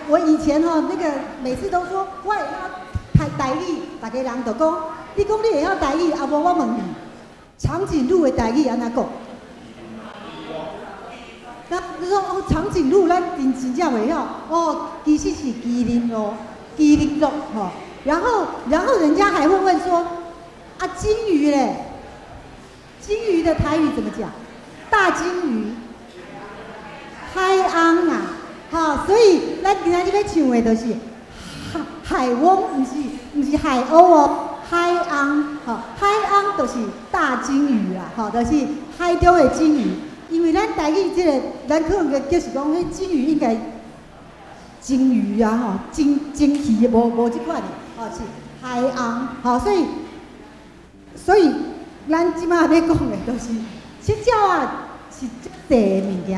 我以前那个每次都说我会晓台语，大家人就讲，你讲你会晓台语，啊无我问你，长颈鹿的台语安怎讲？那你说长颈鹿咱真正袂晓，其实是麒麟咯，麒麟鹿吼。然后人家还会问说，啊金鱼嘞，金鱼的台语怎么讲？大金鱼，海翁啊，所以咱今仔日要唱的就是海翁，不是海鸥哦，海翁，海翁就是大金鱼啦，就是海中的金鱼。因为咱台语咱可能就是讲，迄金鱼应该金鱼啊，金鱼无即款的，是海翁，所以咱即马要讲的都是七鸟啊，是足细的物件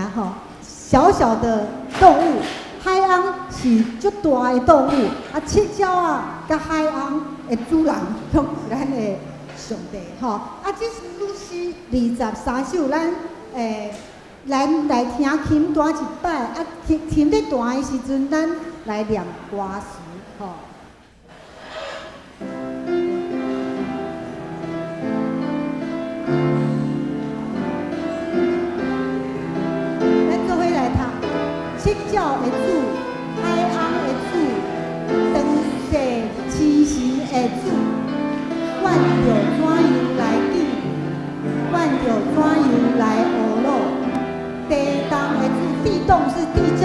小小的动物，海翁是足大的动物，七鸟啊，甲海翁的主人拢是咱的上帝，这是吕诗23首，咱来听琴弹一摆，琴在弹的时阵，咱来念歌词，咱做伙来读，七鸟的主，海翁的主，长世痴神的主，阮着怎样来记？阮着怎样来学咯？地动的主，地动是地震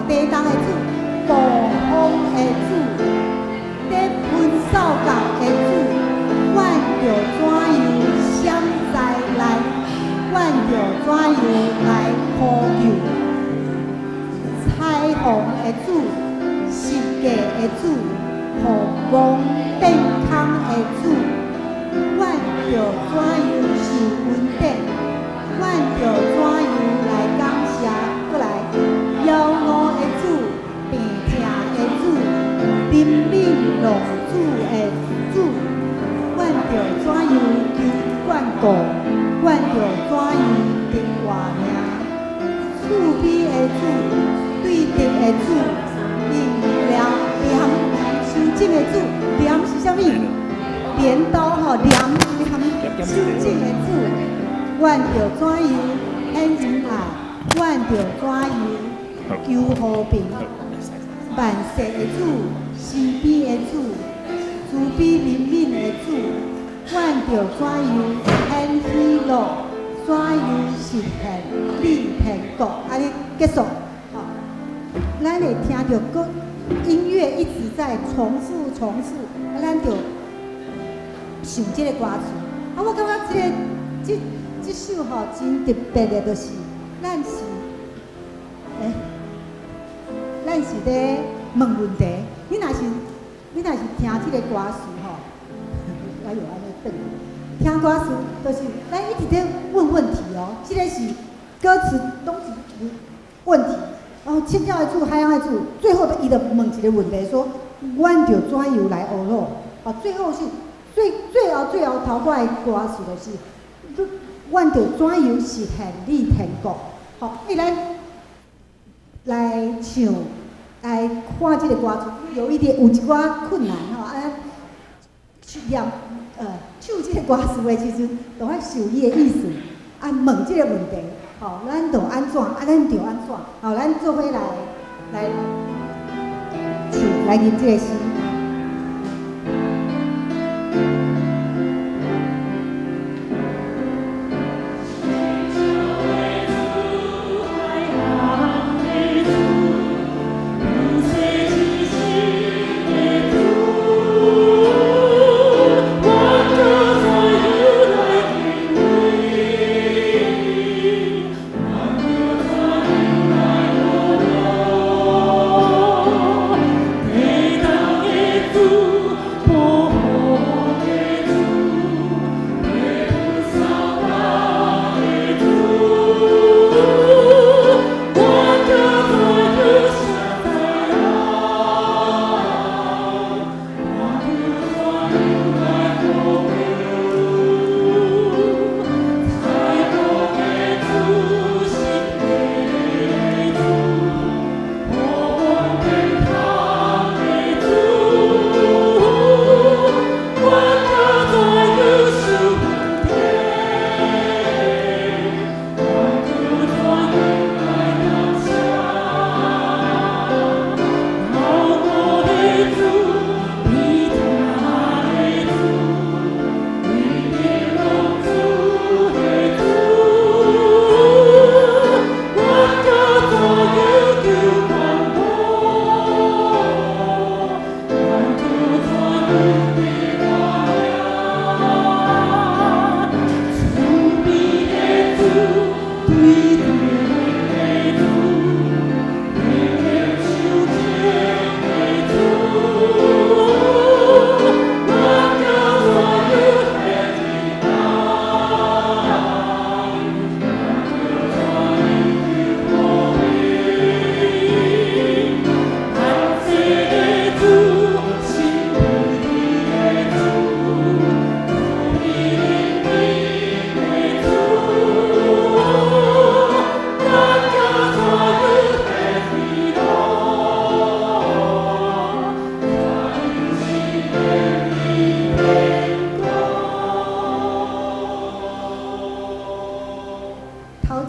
地动的主，暴风的主，在喷扫角的主，阮着怎样闪灾来？阮着怎样来呼救？彩虹的主，世界的主，予望健康的主，阮着怎样受稳定？阮着怎样来感谢？过来，骄傲的主，病痛的主，灵敏浪子的主，阮着怎样求眷顾？阮着怎样得活命？慈悲的主，对敌的主，良修正的主，良是啥物？镰刀良修正的主。阮着怎样显仁爱？阮着怎样求和平？万世的主，慈悲的主，慈悲怜悯的主，阮着怎样显喜乐？怎样实现你天国？安尼结束。咱会听到歌音乐一直在重复，咱就想这个歌词。我感觉这首真特别的，就是咱是咧问问题。你若是听这个歌词哎呦，安尼转。听歌词就是咱一直在问问题这个是歌词拢是问题。七鸟的主，海洋的主，最后伊就问一个问题，说：阮着怎样来学咯？最后是最后头挂的歌词就是。阮着怎样实现你天国？伊来唱，来看这个歌词，有一寡困难唱这个歌词的时阵，就爱受伊的意思，问这个问题，咱着安怎？咱着安怎？咱做伙来唱，来念这个诗。地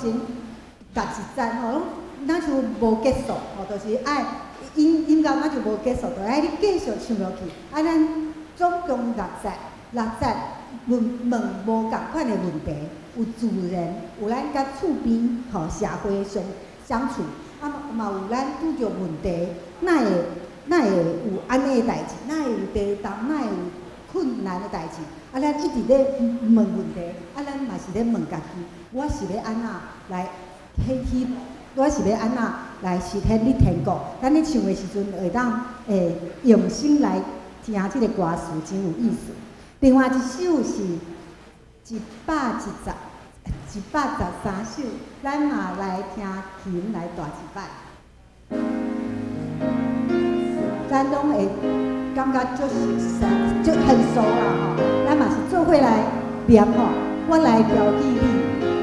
先夹一赞吼，咱就无结束吼，就是爱音乐咱就无结束，就爱你继续唱落去。啊，咱总共6节问无共款的问题，有自然，有咱甲厝边吼社会相处，啊嘛有咱拄着问题，哪会有安尼的代志，哪会有地动，哪会有困难的代志，啊，咱一直咧问问题，啊，咱嘛是咧问家己，我是要安怎来我是要安怎来实现你天国？咱咧唱的时阵会当用心来听即个歌词，真有意思。另外一首是113首，咱嘛来听琴来弹一摆，咱拢会感觉就很熟啦吼。咱嘛是做伙来念吼，我来调记你，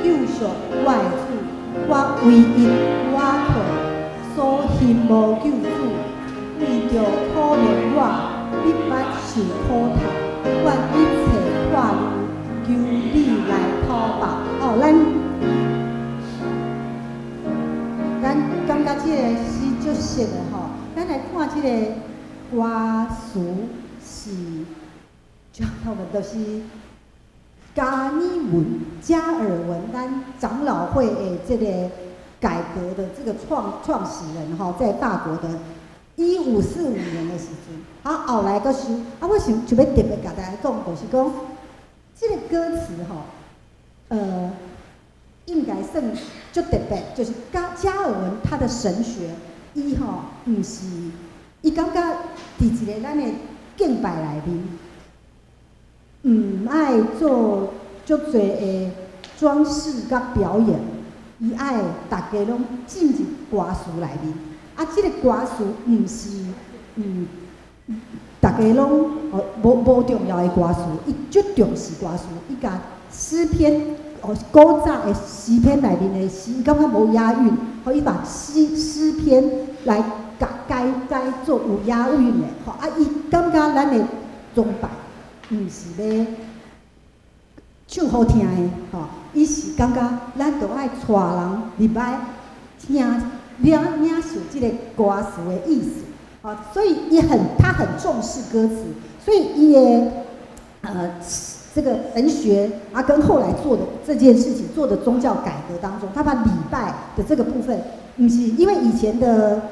救赎我的主，我唯一我靠，所幸无救主，为着可怜我，你捌受苦头。愿一切化路，求你来讨报。哦，咱感觉这个诗足熟的吼。咱来看这个歌词是，我们都是加尔文，咱长老会的这个改革的这个创始人哈，在法国的1545年的时阵。后来个是，我想要特别甲大家讲，就是讲，这个歌词吼，应该算足特别，就是加尔文他的神学，伊吼毋是，伊感觉伫一个咱的敬拜内面，毋爱做足侪的装饰甲表演，伊爱大家拢进入歌词内面，啊，这个歌词毋是，大家拢无重要的歌词，伊足重视歌词，伊甲诗篇古早的诗篇内面的诗，伊感觉无押韵，伊把诗篇来改做有押韵的，吼啊，伊感觉咱的崇拜毋是要唱好听的，吼，伊是感觉咱着爱带人入来听领受即个歌词的意思。所以他很重视歌词，所以伊的这个神学啊，跟后来做的这件事情做的宗教改革当中，他把礼拜的这个部分，不是因为以前的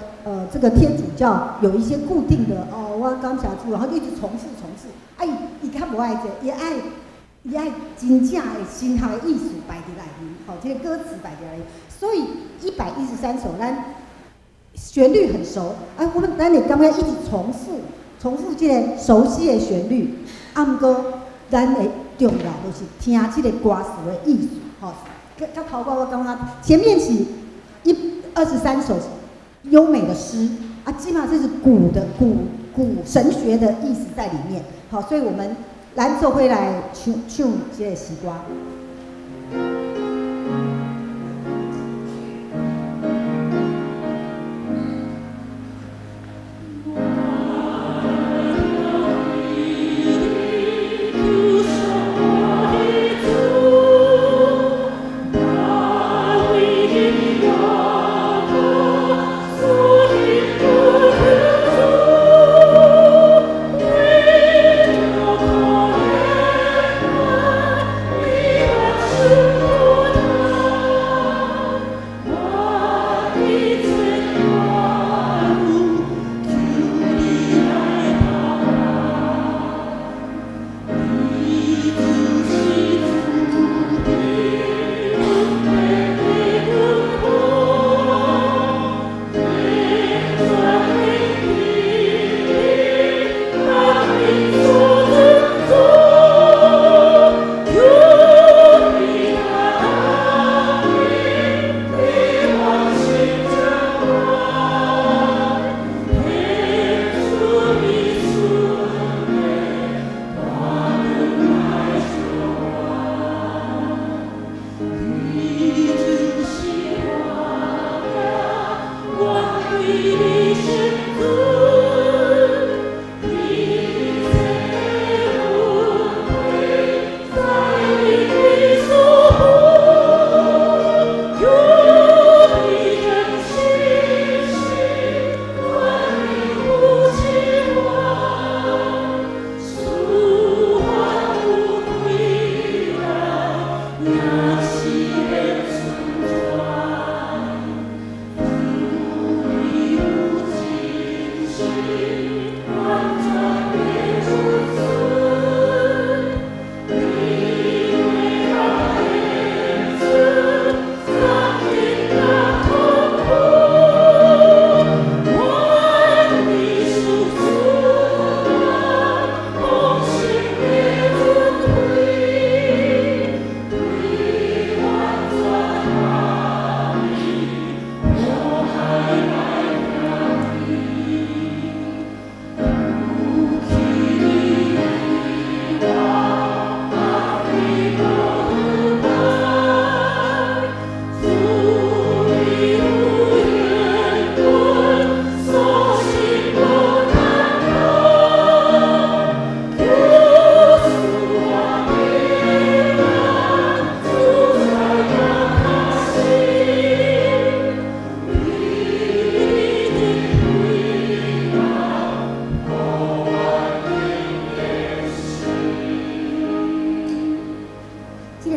这个天主教有一些固定的我感谢主，然后一直重复，伊较无爱这，伊爱真正的心头的意思摆伫内面，这个歌词摆伫内面，所以113首咱。旋律很熟，咱会感觉一直重复这个熟悉的旋律，毋过咱的重要就是听这个歌词的意思，吼。较头我感觉前面是23首优美的诗，基本上这是古神学的意思在里面，好，所以我们咱做伙来唱这个诗歌。Oh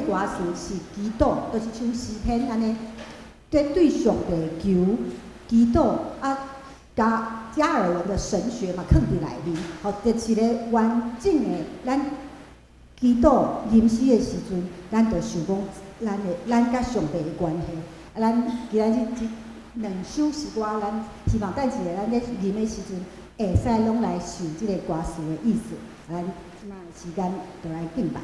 歌词是祈祷，就是像诗篇安尼，对上帝求祈祷啊，加尔文的神学嘛，放伫内面，吼，就是一个完整的咱祈祷吟诗的时阵，咱就想讲咱甲上帝的关系。啊，咱今仔日这两首诗歌，咱希望等一下咱咧吟的时阵，会使拢来想即个歌词的意思。咱即卖时间就来敬拜。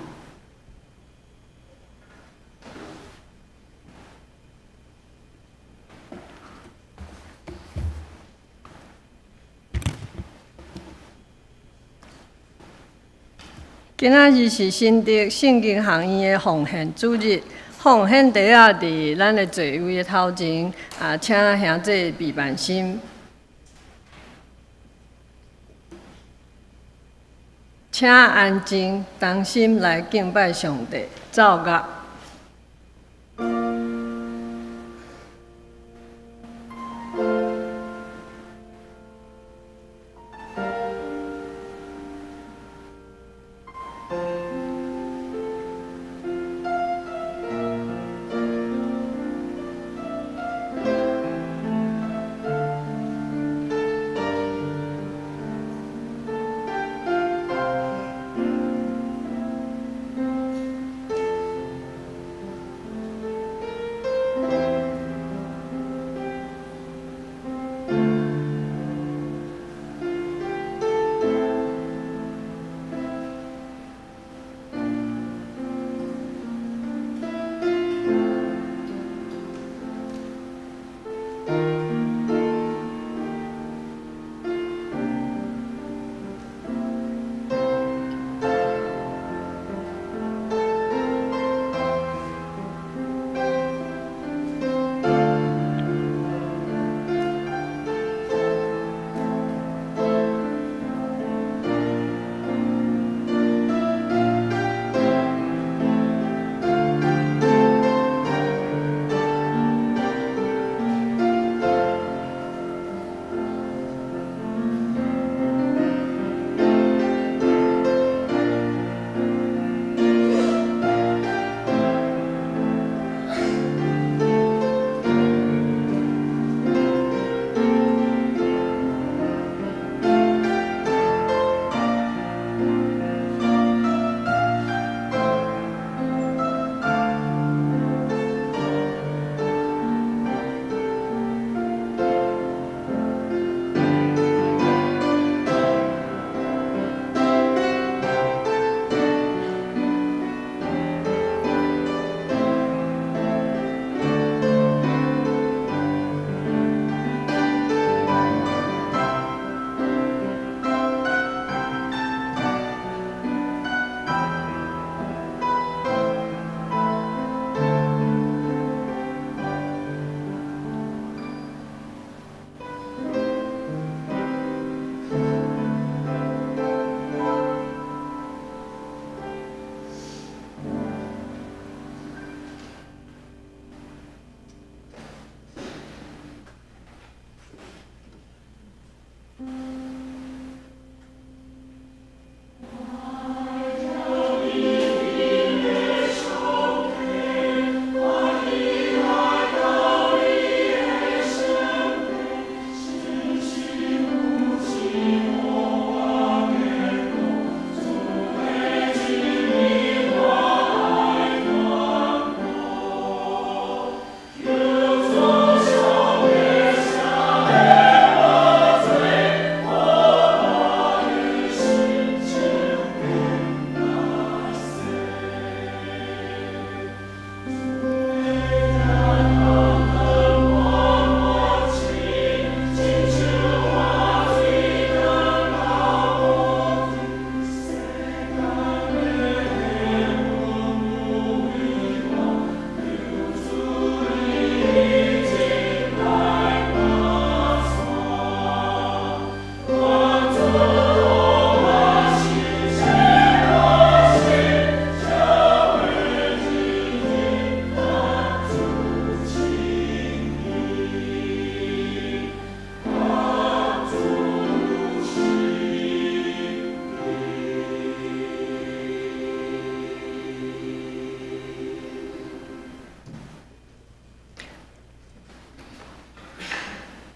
今仔日是新竹圣经学院的奉献主日，奉献地啊伫咱的座位的头前，请兄弟备万心，请安静，同心来敬拜上帝，奏乐。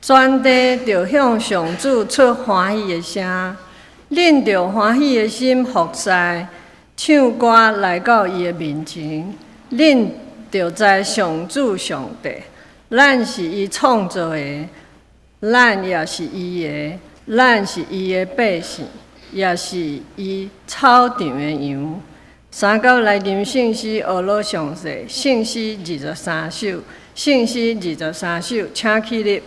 全地着向上主出欢喜的声，恁着欢喜的心服侍，唱歌来到伊的面前。恁着知上主上帝，咱是伊创造的，咱也是伊的，咱是伊的百姓，也是伊草场的羊。三角来临圣诗学老详细，圣诗23首，圣诗23首，请起立。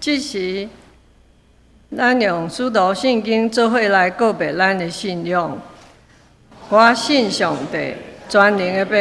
这时，咱用使徒圣经做伙来告别咱的信仰。我信上帝，全能的爸，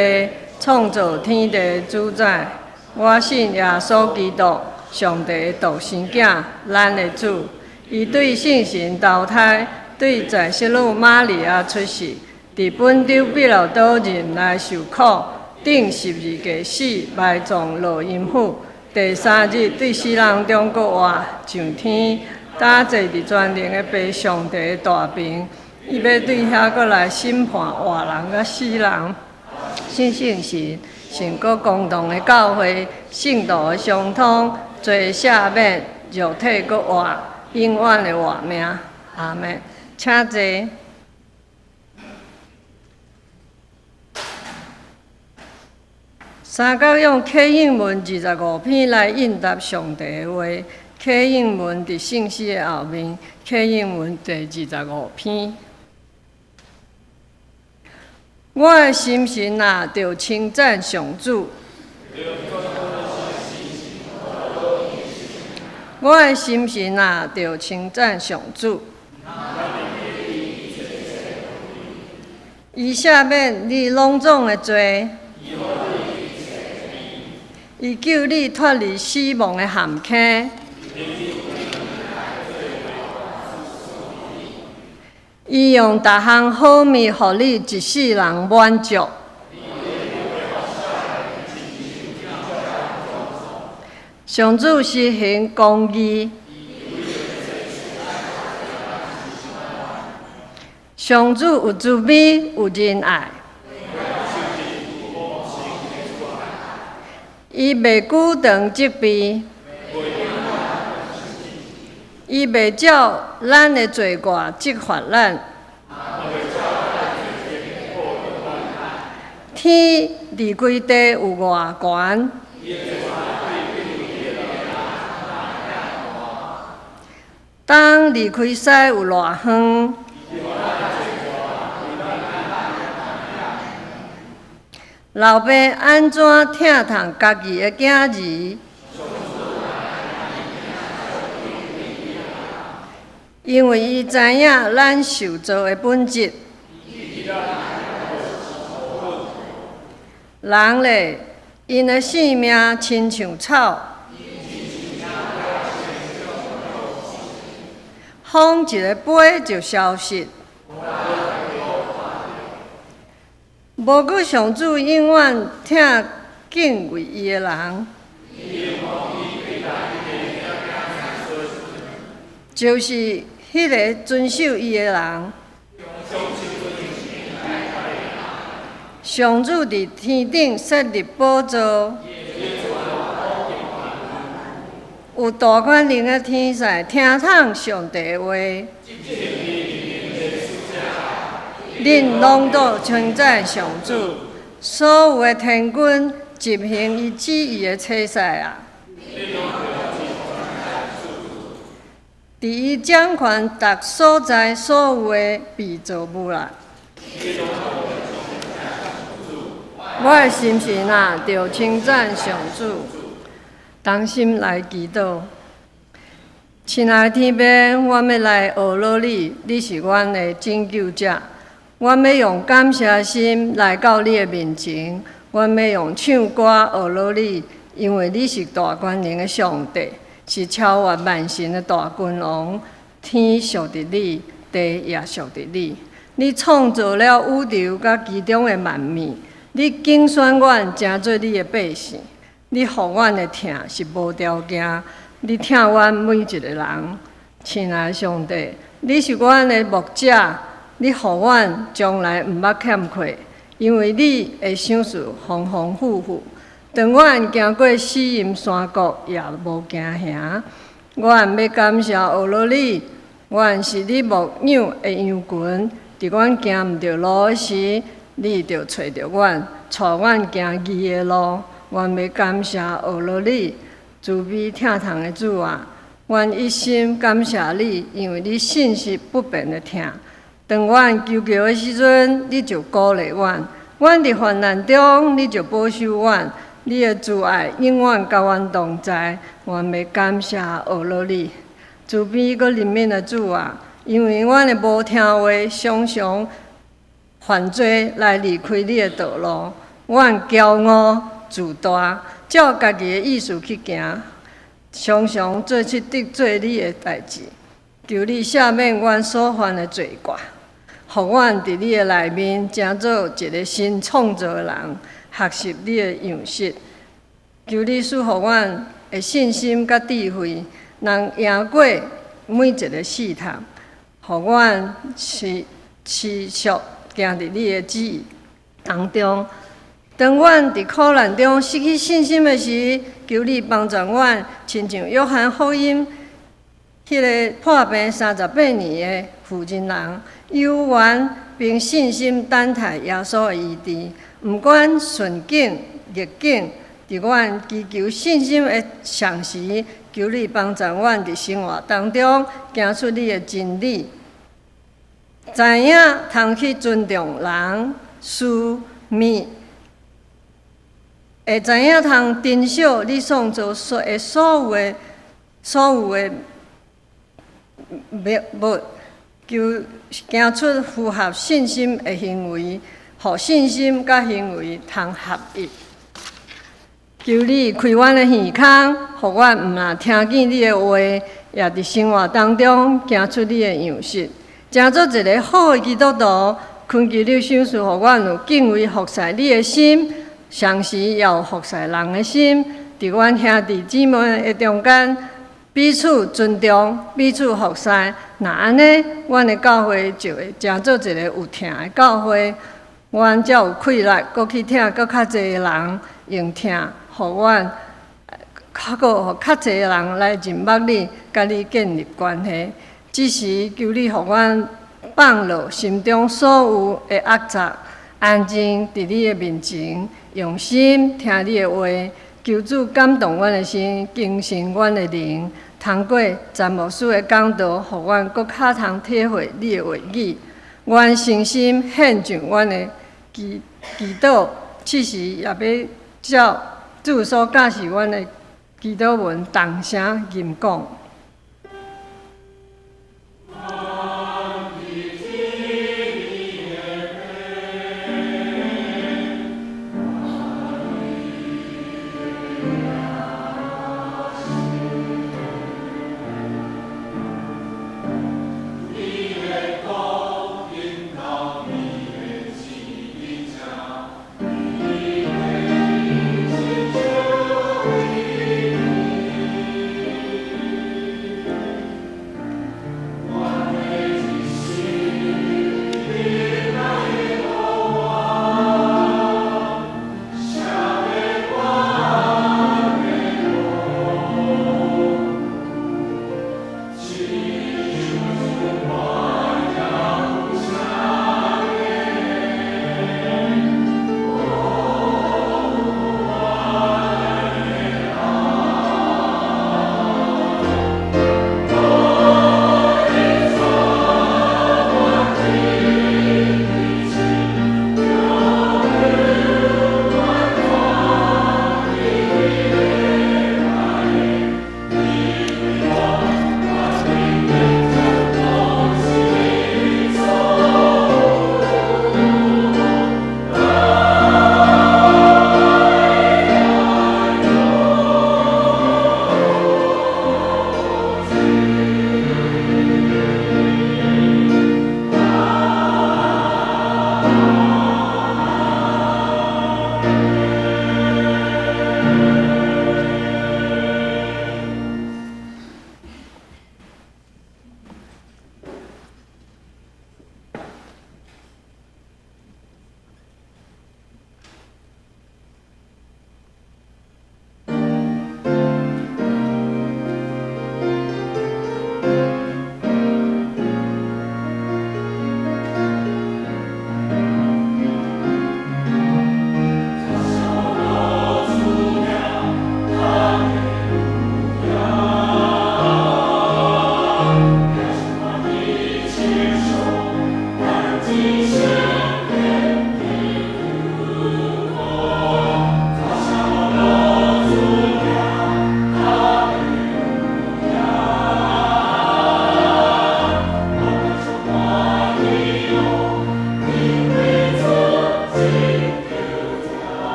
创造天地的主宰。我信耶稣基督，上帝的独生囝，咱的主。伊对圣神投胎，对在色女玛利亚出世，伫本丢比拉多人来受苦，顶12架死，埋葬落阴府。第3日对死人中国活上天，打坐伫全能的爸上帝的大边，伊要对遐过来审判活人甲死人。信圣神，信国共同的教会，圣道的相通，罪赦免，肉体国活，永远的活命。阿门。请坐。三角用启应文25篇来应答上帝的话。启应文伫圣诗的后面，启应文第25篇。我的心神啊，着称赞上主。我的心神啊，着称赞上主。伊赦免你拢总的罪。伊救你脱离死亡的陷阱，伊用逐项好物，互你一世人满足。上主施行公义，上主有慈悲，有仁爱。伊袂久长责备，伊袂照咱的罪过责罚咱。天离开地有偌悬，冬离开西有偌远。老爸安怎疼痛家己的囝儿？因为伊知影咱受造的本质。人咧，因的性命亲像草，风一个飞就消失。无过上主永远疼敬畏伊的人，就是迄个遵守伊的人。上主伫天顶设立宝座，有大权能的天使听从上帝的话。恁拢都称赞上主，所有的天君执行伊旨意的册使啊！伫伊掌权逐所在所有的被造物啦。我的心神啊，着称赞上主，同心来祈祷。亲爱的天父，我要来学罗你，你是阮的拯救者。我要用感谢心来到你的面前，我要用唱歌学罗你，因为你是大权能的上帝，是超越万神的大君王。天属于你，地也属于你。你创造了宇宙甲其中的万物，你竞选阮成做你的百姓。你予阮的疼是无条件，你疼阮每一个人。亲爱的上帝，你是阮的牧者。你予阮将来毋捌欠缺，因为你的赏赐丰丰富富。当阮行过死荫山谷，也无惊吓。阮要感谢学罗你，阮是你牧养的羊群。伫阮行毋着路的时，你就找着阮，带阮行义的路。阮要感谢学罗你，慈悲疼痛的主啊！阮一心感谢你，因为你信实不变的疼。当阮求救的时阵，你就鼓励阮；阮伫患难中，你就保守阮。你的慈爱永远甲阮同在。阮要感谢学罗你，慈悲阁怜悯的主啊！因为阮的无听话，常常犯罪来离开你的道路。阮骄傲自大，照家己的意思去行，常常做出得罪你的代志。求你赦免阮所犯的罪过。互阮伫你的内面，成做一个新创造的人，学习你的样式。求你赐互阮的信心甲智慧，能赢过每一个试探。互阮持续行伫你的旨意当中。当阮伫苦难中失去信心的时，求你帮助阮，亲像约翰福音迄个破病38年的妇人人。有缘并信心等待耶稣的医治，毋管顺境逆境，伫阮祈求信心的上时，求你帮助阮伫生活当中行出你的真理，知影通去尊重人事物，会知影通珍惜你创造所有的物。求行出符合信心的行为，互信心甲行为通合一。求你开阮的耳孔，互阮毋但听见你的话，也伫生活当中行出你的样式，成做一个好的基督徒。恳求你赏赐，互阮有敬畏服侍你的心，同时也有服侍人的心，伫阮兄弟姊妹的中间。彼此尊重，彼此服侍。那安尼，阮的教会就会成做一个有疼的教会。阮才有气力，搁去疼搁较侪人用疼互阮较侪人来认捌你，甲你建立关系。只是求你，互阮放落心中所有的恶杂，安静伫你的面前，用心听你的话。求主感动阮的心，更新阮的灵。通过詹牧师的讲道，互阮搁较通体会你的话语。阮诚心献上阮的祈祷，此时也要照主所教示阮的祈祷文同声吟讲。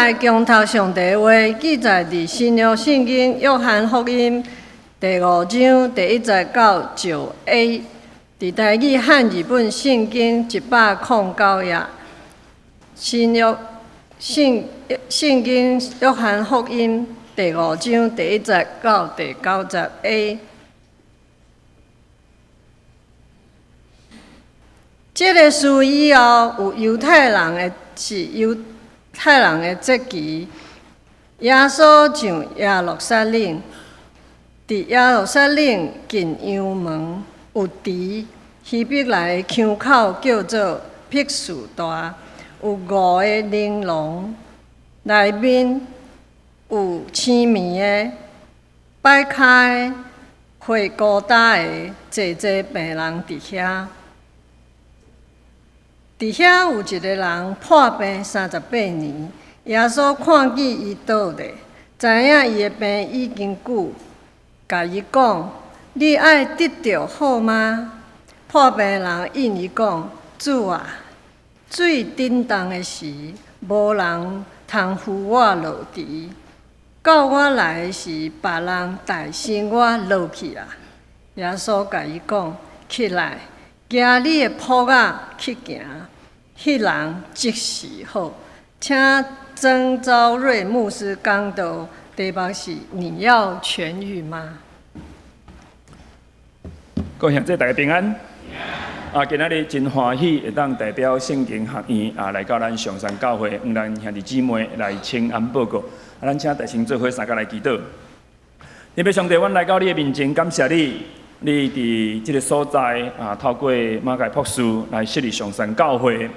来共读上帝的话，记载伫新约圣经约翰福音第5章第1节到9a， 伫台语汉语本圣经109页，新约圣经约翰福音第5章第1节到第9节 a。这个事以后，有犹太人的节期，耶稣上耶路撒冷，伫耶路撒冷近羊门有池，希伯来的腔口叫做僻士大，有5个玲珑，内面有青面的、摆开的、血孤焦的，济病人伫遐。伫遐有一个人破病38年，耶稣看见伊倒咧，知影伊的病已经久，甲伊讲：“你爱得到好吗？”破病人应伊讲：“主啊，水震动的时，无人通扶我落池；到我来的时，别人代先我落去啊。”耶稣甲伊讲：“起来，举你的仆仔去行。”迄人即时好，请曾昭瑞牧师讲道，题目是“你要痊愈吗？”各位兄弟大家平安。今仔日真欢喜，会当代表圣经学院来到咱上山教会，咱兄弟姊妹来请安报告。咱请大先做伙三甲来祈祷。特别上帝，阮来到你的面前，感谢你。你伫即个所在透过马介博士来设立上山教会，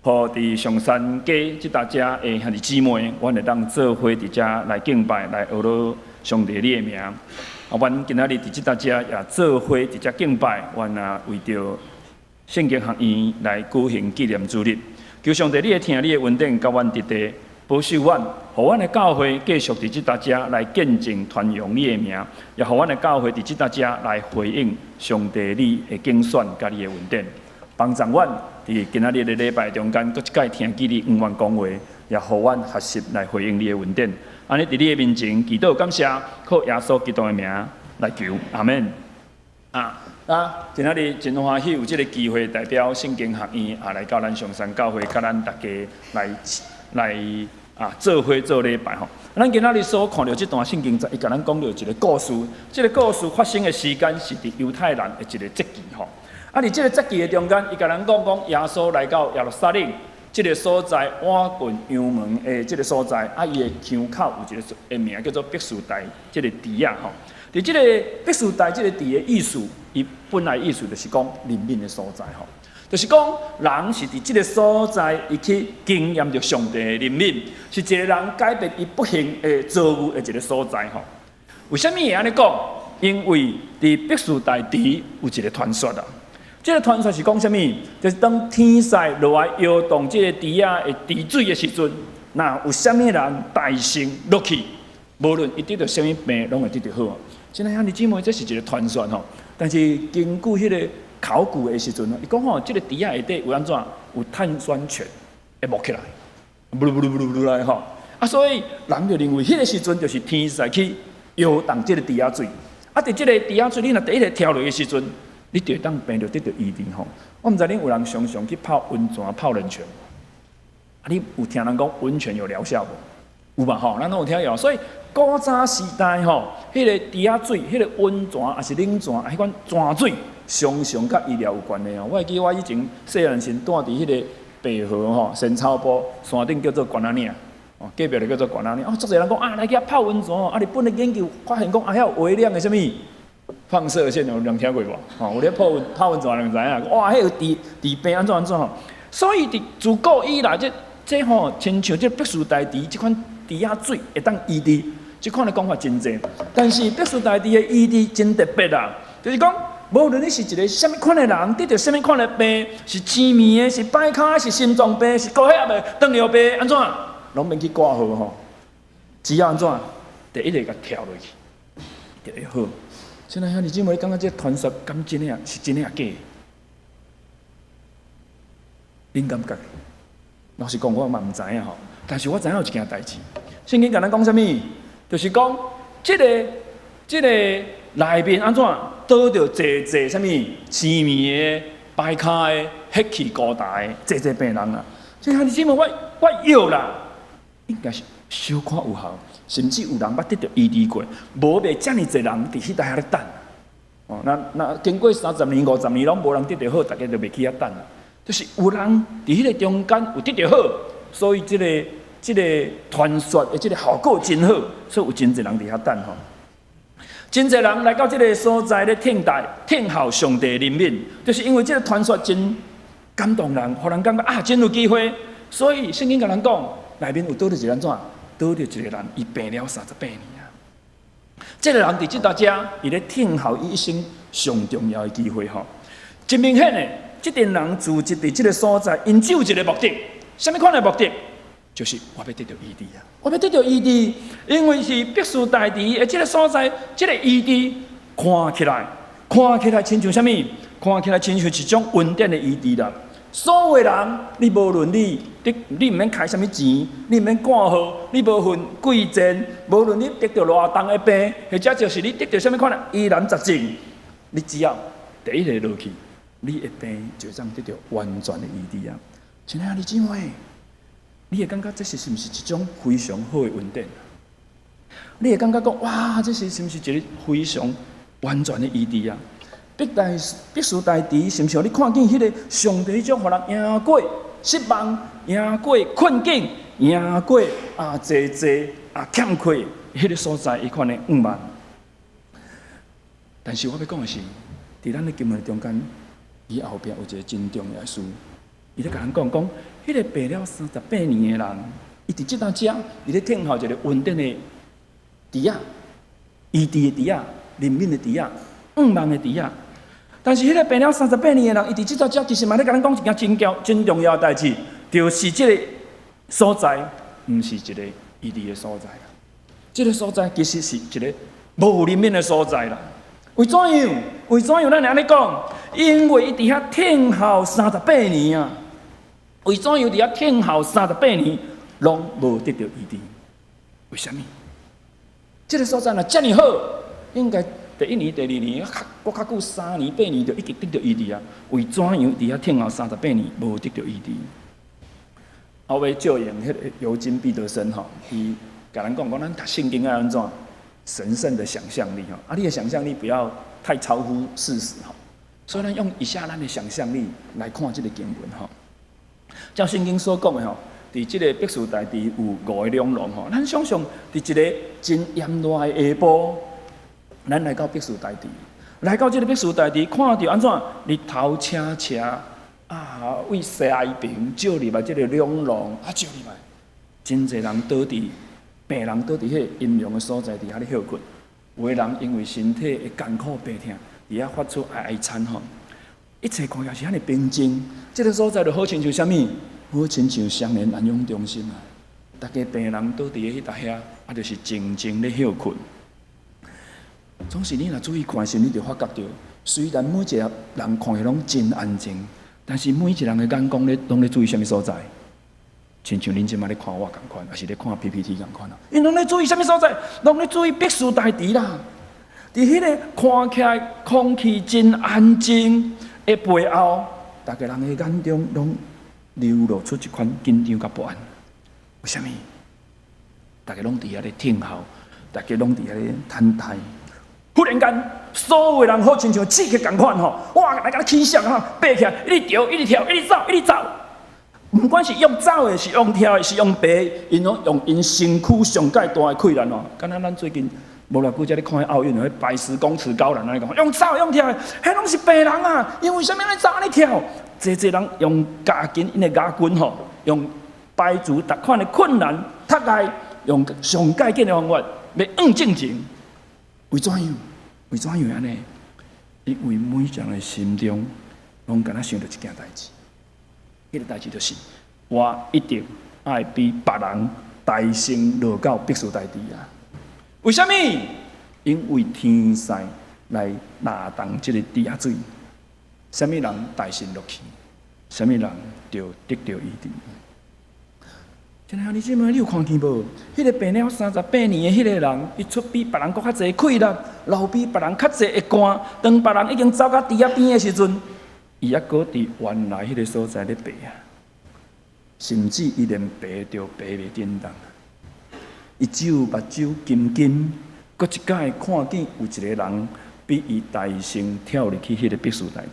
互伫上山街即搭遮的兄弟姊妹，阮会当做伙伫遮来敬拜，来学罗上帝你的名。阮今仔日伫即搭遮也做伙伫遮敬拜，阮为着圣经学院来举行纪念主日，求上帝你的听你的恩典，甲阮直地保守阮，互阮的教会继续伫即搭遮来见证传扬你的名，也互阮的教会伫即搭遮来回应上帝你的竞选甲你的恩典，帮助阮伫今仔日的礼拜中间，搁一届听记你恩愿讲话，也互阮学习来回应你的恩典。安尼伫你的面前祈祷感谢，靠耶稣基督的名来求，阿门。今仔日真欢喜有即个机会代表圣经学院来到咱上山教会，甲咱大家来做伙做礼拜吼。咱今仔日所看到这段圣经，伊甲咱讲到一个故事。这个故事发生的时间是伫犹太人的一个节期吼。伫这个节期的中间，伊甲咱讲耶稣来到耶路撒冷这个所在，碗近羊门的这个所在，伊的腔口有一个名叫做毕士大这个池啊吼。伫这个毕士大这个池的意思，伊本来意思就是讲灵敏的所在吼。就是讲，人是伫即个所在，伊去经验着上帝的灵敏，是一个人改变伊不幸的遭遇的一个所在吼。为什么会安尼讲？因为伫毕士大池有一个传说啊。这个传说是讲什么？就是当天使落来摇动这个池啊的池水的时阵，那有啥物人大声落去，无论伊得到啥物病，拢会得到好。现在兄弟姊妹，这是一个传说吼。但是根据迄个考古的时阵，伊讲吼，这个池仔下底有安怎？有碳酸泉会冒起来，不来吼。所以人就认为迄个时阵就是天使去摇动这个池仔水。伫这个池仔水，你若第一个跳落的时阵，你就当病就得到医治吼。我毋知恁有人常常去泡温泉、泡冷泉，你有听人讲温泉有疗效无？有吧吼，咱拢有听有。所以古早时代吼，迄个池仔水、迄个温泉还是冷泉，迄款泉水，常常甲医疗有关的哦。我会记我以前细汉时住伫迄个白河吼，仙草埔山顶叫做关仔岭，隔壁就叫做关仔岭。足侪人讲来去遐泡温泉日本的研究发现讲遐有微量的什么放射线，有人听过无？有咧泡温泉人知影，哇，迄有治病安怎吼。所以自古以来，这吼亲像这毕士大池这款池仔水会当医治，这款的讲法真济。但是毕士大池的医治真特别啦，就是讲，无论你是一个什么款的人，得到什么款的病，是青面的，是摆卡，是心脏病，是高血压的，糖尿病，安怎，拢免去挂号吼。只要安怎，第一个甲跳落去，就会好。现在兄弟姊妹，感觉这传说敢真诶是真诶假？恁感觉？老实讲，我嘛毋知影吼。但是我知影有一件代志，圣经甲咱讲啥物？就是讲，即个内面安怎倒着济啥物痴迷的、歹卡的、血气孤单的济病人啊！所以兄弟姊妹，我药啦，应该是小可有效，甚至有人捌得到医治过，无袂遮尔侪人伫迄搭遐咧等。哦，那经过30年、50年拢无人得到好，大家就袂去遐等啦。就是有人伫迄个中间有得到好，所以即个传说的即个效果真好，所以有真侪人伫遐等吼。真侪人来到即个所在咧听候上帝怜悯，就是因为即个传说真感动人，互人感觉啊真有机会。所以圣经甲人讲，内面有倒着一个人怎？倒着一个人，伊病了38年啊。这个人伫即搭遮，伊咧听候伊一生上重要的机会吼。真明显的，即群人聚集伫即个所在，因只有一个目的，什么款的目的？就是我要得到医治啊！我要得到医治，因为是必须大治的这个所在，这个医治看起来亲像什么？看起来亲像一种稳定的医治啦。所有的人，你无论你唔免开什么钱，你唔免挂号，你无份贵贱，无论你得到偌重的病，或者就是你得到什么款的疑难杂症，你只要第一个落去，你的病就将得到完全的医治啊！亲爱的姊妹。你会感觉这是毋是一种非常好的稳定？你会感觉讲哇，这是毋是一个非常完全的医治啊？必须大治，是毋是？你看见迄个上帝迄种互人赢过失望、赢过困境、赢过济欠缺迄个所在，伊款的慢。但是我要讲的是，伫咱的经文中间，伊后壁有一个真重要的事。伊咧甲人讲，迄个病了38年的人，伊伫即搭遮，伊咧听候一个稳定的猪仔，医治的猪仔，怜悯的猪仔，望的猪仔。但是迄个病了38年的人，伊伫即搭遮，其实嘛咧甲咱讲一件真重要的代志，就是即个所在，毋是一个医治的所在啦。即个所在其实是一个无怜悯的所在啦。为怎样？咱安尼讲，因为伊伫遐听候38年啊。为怎样伫遐听候38年，拢无得到医治？为什么？这个所在若遮尔好，应该第1年、第2年，搁较久3年、8年就已经得到医治啊。为怎样伫遐听候38年，无得到医治？后尾照应迄个尤金·彼得森吼，伊甲咱讲，咱读圣经要安怎？神圣的想象力吼，你的想象力不要太超乎事实吼。所以咱用以下咱的想象力来看这个经文吼。照圣经所讲的吼，伫即个必须大治有5个两龙吼，咱想象伫一个真炎热的下晡，咱来到必须大治，来到即个必须大治，看到安怎日头青青为西边照入来即个两龙照入来，真侪人倒伫病人倒伫迄阴凉的所在伫遐咧休困，有的人因为身体的艰苦病痛，伫遐发出哀惨吼。一切看起来是遐尼平静，这个所在就好亲像啥物？好亲像双联安养中心啊！大家病人倒伫迄搭遐，就是静静咧休困。总是你若注意看时，你就发觉到，虽然每一个人看起来拢真安静，但是每一个人的眼光拢咧注意啥物所在？亲像恁即摆咧看我共款，还是咧看 PPT 共款啊？因拢咧注意啥物所在？拢咧注意必须大治啦！伫迄个看起来空气真安静的背后，大家人的眼中拢流露出一款紧张甲不安。为什么？大家拢伫遐咧听候，大家拢伫遐咧等待。忽然间，所有的人好亲像刺激共款吼，哇！来甲起响哈，爬起来，一直跳，一直跳，一直走，一直走。不管是用走的，是用跳的，是用爬，因拢用因身躯上界大的困难哦。敢若咱最近无偌久才咧看迄奥运，迄白石公尺高人安尼讲，用走用跳的，迄拢是病人啊！因为啥物安尼走安尼跳？侪人用牙筋，因的牙筋吼，用排除逐款的困难、脱碍，用上界紧的方法，要正经。为怎样？为怎样安尼？因为每一个人的心中，拢敢若想到一件代志。迄个代志就是，我一定爱比别人大声落到必须大治啊！为什么？因为天使来拿动这个地下水，什么人大声落去，什么人就得到医治。亲爱的姊妹，你有看见无？迄个病了38年的迄个人，伊出比别人搁较侪气力，流比别人较侪的汗。当别人已经走到猪仔边的时阵，伊还搁伫原来迄个所在咧爬啊，甚至伊连爬都爬袂叮当。伊只有目睭金金，搁一摆看见有一个人比伊大声跳入去迄个必须大地。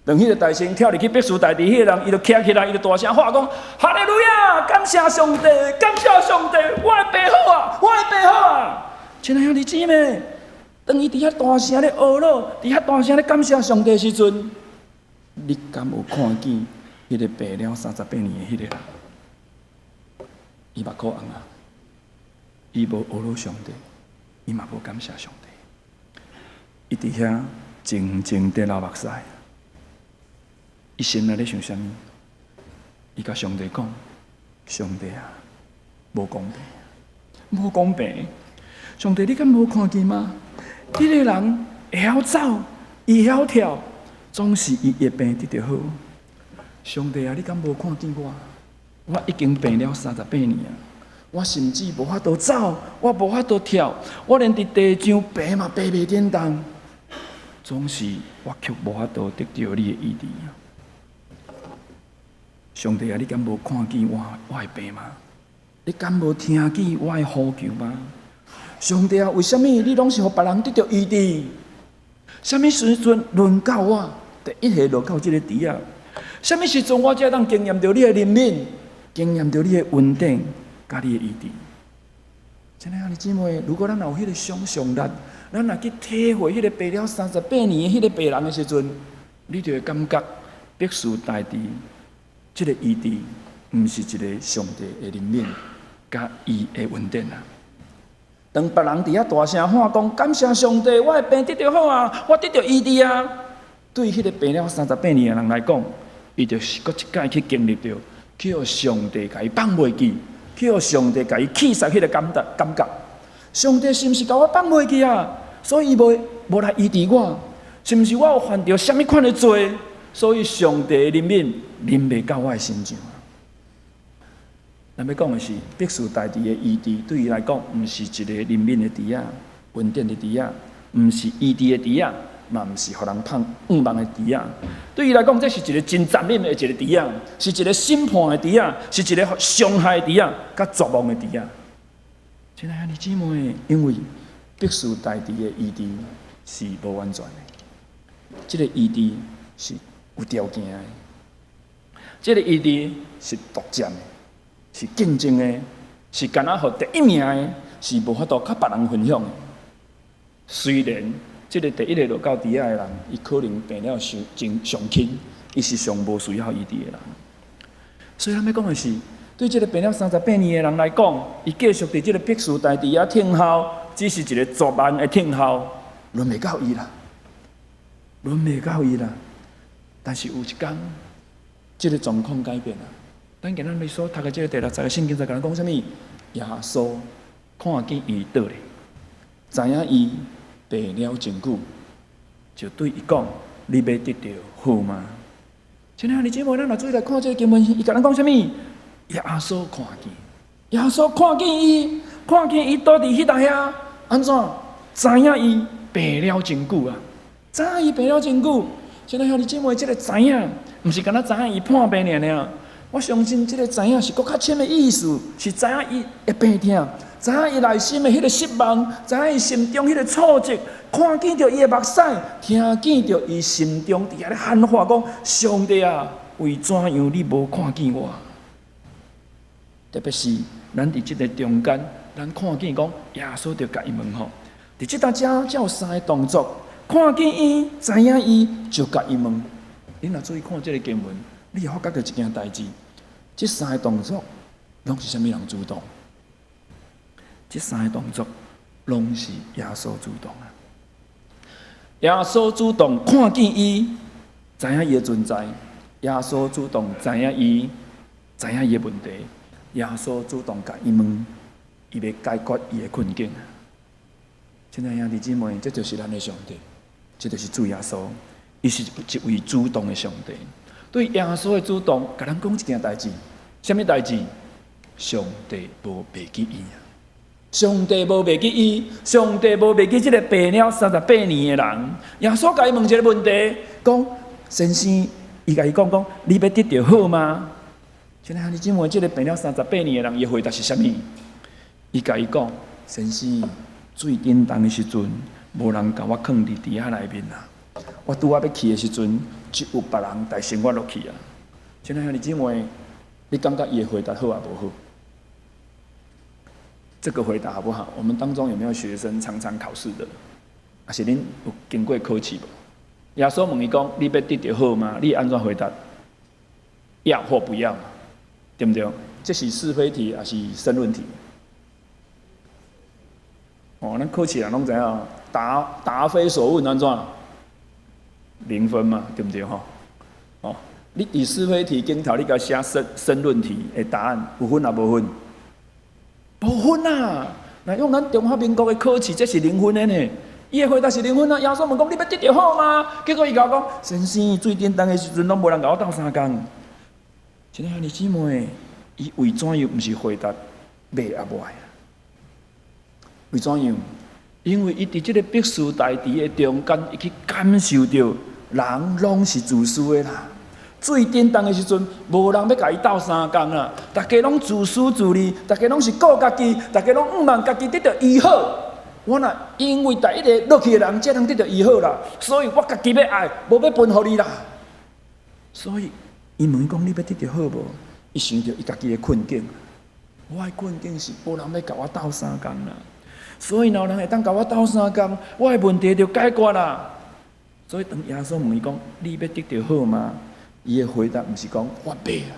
当迄个大声跳入去必须大地，迄个人伊就站起来，伊就大声喊讲：哈利路亚！感谢上帝，感谢上帝！我的爸好啊，我的爸好啊！亲爱的兄弟姊妹，当伊伫遐大声咧懊恼，伫遐大声咧感谢上帝的时阵，你敢有看见迄个病了38年的迄个人？伊目眶红啊！伊无懊恼上帝，伊嘛无感谢上帝，伊伫遐静静地流目屎。伊心内咧想啥物？伊甲上帝讲：上帝啊，无公平，无公平！上帝，你敢无看见吗？迄个人会晓走，伊会晓跳，总是伊的病得着好。上帝啊，你敢无看见我？我已经病了38年啊！我甚至无法度走，我无法度跳，我连伫地上爬嘛爬袂叮当。总是我却无法度得到你的医治。上帝啊，你敢无看见我的病吗？你敢无听见我的呼求吗？上帝啊，为什么你拢是互别人得到医治？什么时阵轮到我？第一下落到这个猪啊！什么时阵我才当经验到你的怜悯，经验到你的稳定，甲你的医治？亲爱的姊妹，如果咱有迄个想象力，咱若去体会迄个病了38年的迄个病人的时阵，你就会感觉必须大地。这个医治，毋是一个上帝的怜悯，甲伊的稳定啊。当别人伫遐大声喊讲感谢上帝，我的病得着好啊，我得着医治啊。对迄个病了38年的人来讲，伊就是搁一摆去经历着，去互上帝甲伊放袂记，去互上帝甲伊气煞迄个感觉。上帝是毋是甲我放袂记啊？所以伊无来医治我，是毋是我有犯着什么款的罪？所以上帝的怜悯临袂到我的身上。咱要讲的是，必须大地的医治，对伊来讲，毋是一个怜悯的猪仔、稳定的猪仔，毋是医治的猪仔，嘛毋是互人放五望的猪仔。对伊来讲，这是一个真残忍的一个猪仔，是一个审判的猪仔，是一个伤害的猪仔，甲绝望的猪仔。亲爱的姊妹，因为必须大地的医治是无完全的，这个医治是有条件的，这个医治是独占的，是竞争的，是干那互第一名的，是无法度甲别人分享的。虽然这个第一个落到猪仔的人，伊可能病了上轻，伊是上无需要医治的人。所以咱要讲的是，对这个病了38年的人来讲，伊继续伫这个必须大地啊听候，只是一个绝望的听候，轮袂到伊啦，轮袂到伊啦。但是有一天，这个状况改变了。咱今日所读的这个第60个圣经，在甲咱讲什么？耶稣看见伊倒咧，知影伊病了真久，就对伊讲：你要得到好吗？亲爱的姊妹，咱若注意来看这个经文，伊甲咱讲什么？耶稣看见，耶稣看见伊，看见伊倒伫迄搭遐，安怎？知影伊病了真久啊！知影伊病了真久。现在兄弟姊妹，这个知影，毋是干那知影伊破病尔。我相信这个知影是搁较深的意思，是知影伊会病痛，知影伊内心的迄个失望，知影伊心中迄个挫折，看见着伊的目屎，听见着伊心中伫遐咧喊话讲：上帝啊，为怎样你无看见我？特别是咱伫即个中间，咱看见讲耶稣就甲伊问吼，伫即搭遮才有3个动作。看见伊，知影伊，就甲伊问。你若注意看这个经文，你会发觉到一件代志：这3个动作，拢是啥物人主动？这3个动作，拢是耶稣主动啊！耶稣主动看见伊，知影伊的存在；耶稣主动知影伊，知影伊的问题；耶稣主动甲伊问，伊要解决伊的困境。亲爱兄弟姊妹，这就是咱的上帝。这就是主耶稣，伊是一位主动的上帝。对耶稣的主动，甲咱讲一件代志，什么代志？上帝无忘记伊啊！上帝无忘记伊，上帝无忘记这个病了38年的人。耶稣甲伊问一个问题，讲先生，伊甲伊讲，你要得到好吗？现在你姊妹，这个病了38年的人，伊回答是啥物？伊甲伊讲，先生，最叮当的时阵，无人甲我放伫地下内面啊！我拄仔要去的时阵，就有别人带生我落去啊！现在你姊妹，你感觉伊的回答好啊无好？这个回答好不好？我们当中有没有学生常常考试的？还是恁有经过考试无？耶稣问伊讲：“你要得到好吗？”你安怎回答？要或不要嘛？对不对？这是是非题还是申论题？哦，咱考试人拢知影，答非所问安怎？0分嘛，对不对吼？哦，你伫是非题顶头你甲写申论题的答案有分啊无分？无分啊！那用咱中华民国的考试，这是0分的呢。伊的回答是0分啊。耶稣问讲：“你要得到好吗？”结果伊甲我讲：“先生，最简单的时阵拢无人甲我斗3工。”真诶，兄弟姊妹，伊为怎样毋是回答袂啊歹啊？为怎样？因为伊伫即个必须大敌的中间，伊去感受到人拢是自私的啦。最典当的时阵，无人要甲伊斗3工啦，大家拢自私自利，大家拢是顾家己，大家拢毋望家己得到医好。我若因为第一个落去的人，才能得到医好啦，所以我家己要爱，无要分互你啦。所以伊问伊讲：“你要得到好无？”伊想到伊家己的困境，我的困境是无人要甲我斗3工啦。所以，若有人会当甲我斗3工，我的问题就解决啦。所以，当耶稣问伊讲：“你要得到好吗？”伊的回答毋是讲我要啊，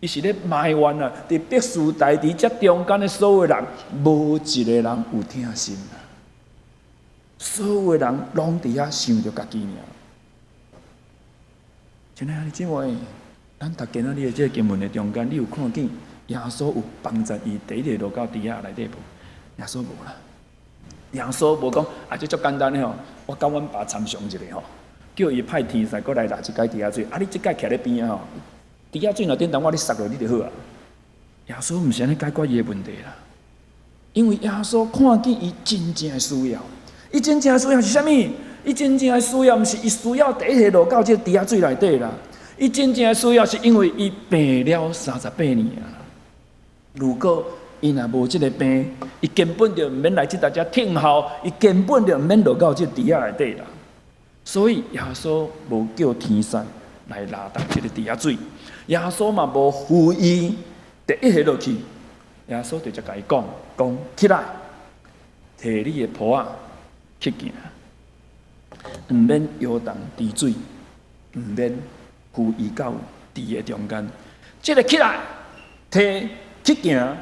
伊是咧埋怨啊！伫必须大敌这中间的所有人，无一个人有听心啊！所有的人拢伫遐想着家己尔。亲爱的姊妹，咱读今仔日的这个经文的中间，你有看见耶稣有帮助伊第一个落到地下内底无？耶稣无啦。耶稣无讲啊，这足简单的吼，我甲阮爸参详一下吼。叫伊派天使过来拿一解地下水，啊！你即解徛咧边啊吼，地下水若点当我你塞落你就好啊。耶稣毋是安尼解决伊的问题啦，因为耶稣看见伊真正的需要，伊真正的需要是啥物？伊真正的需要毋是伊需要第一下落到这地下水内底啦，伊真正的需要是因为伊病了38年啊。如果伊若无即个病，伊根本就毋免来即搭遮听候，伊根本就毋免落到这地下内底啦。所以耶稣无叫天使来拿动这个地下水，耶稣嘛无扶伊第一下落去，耶稣就甲伊讲起来，摕你的袍仔去行，毋免摇动池水，毋免扶伊到池的中间，这个起来摕去行，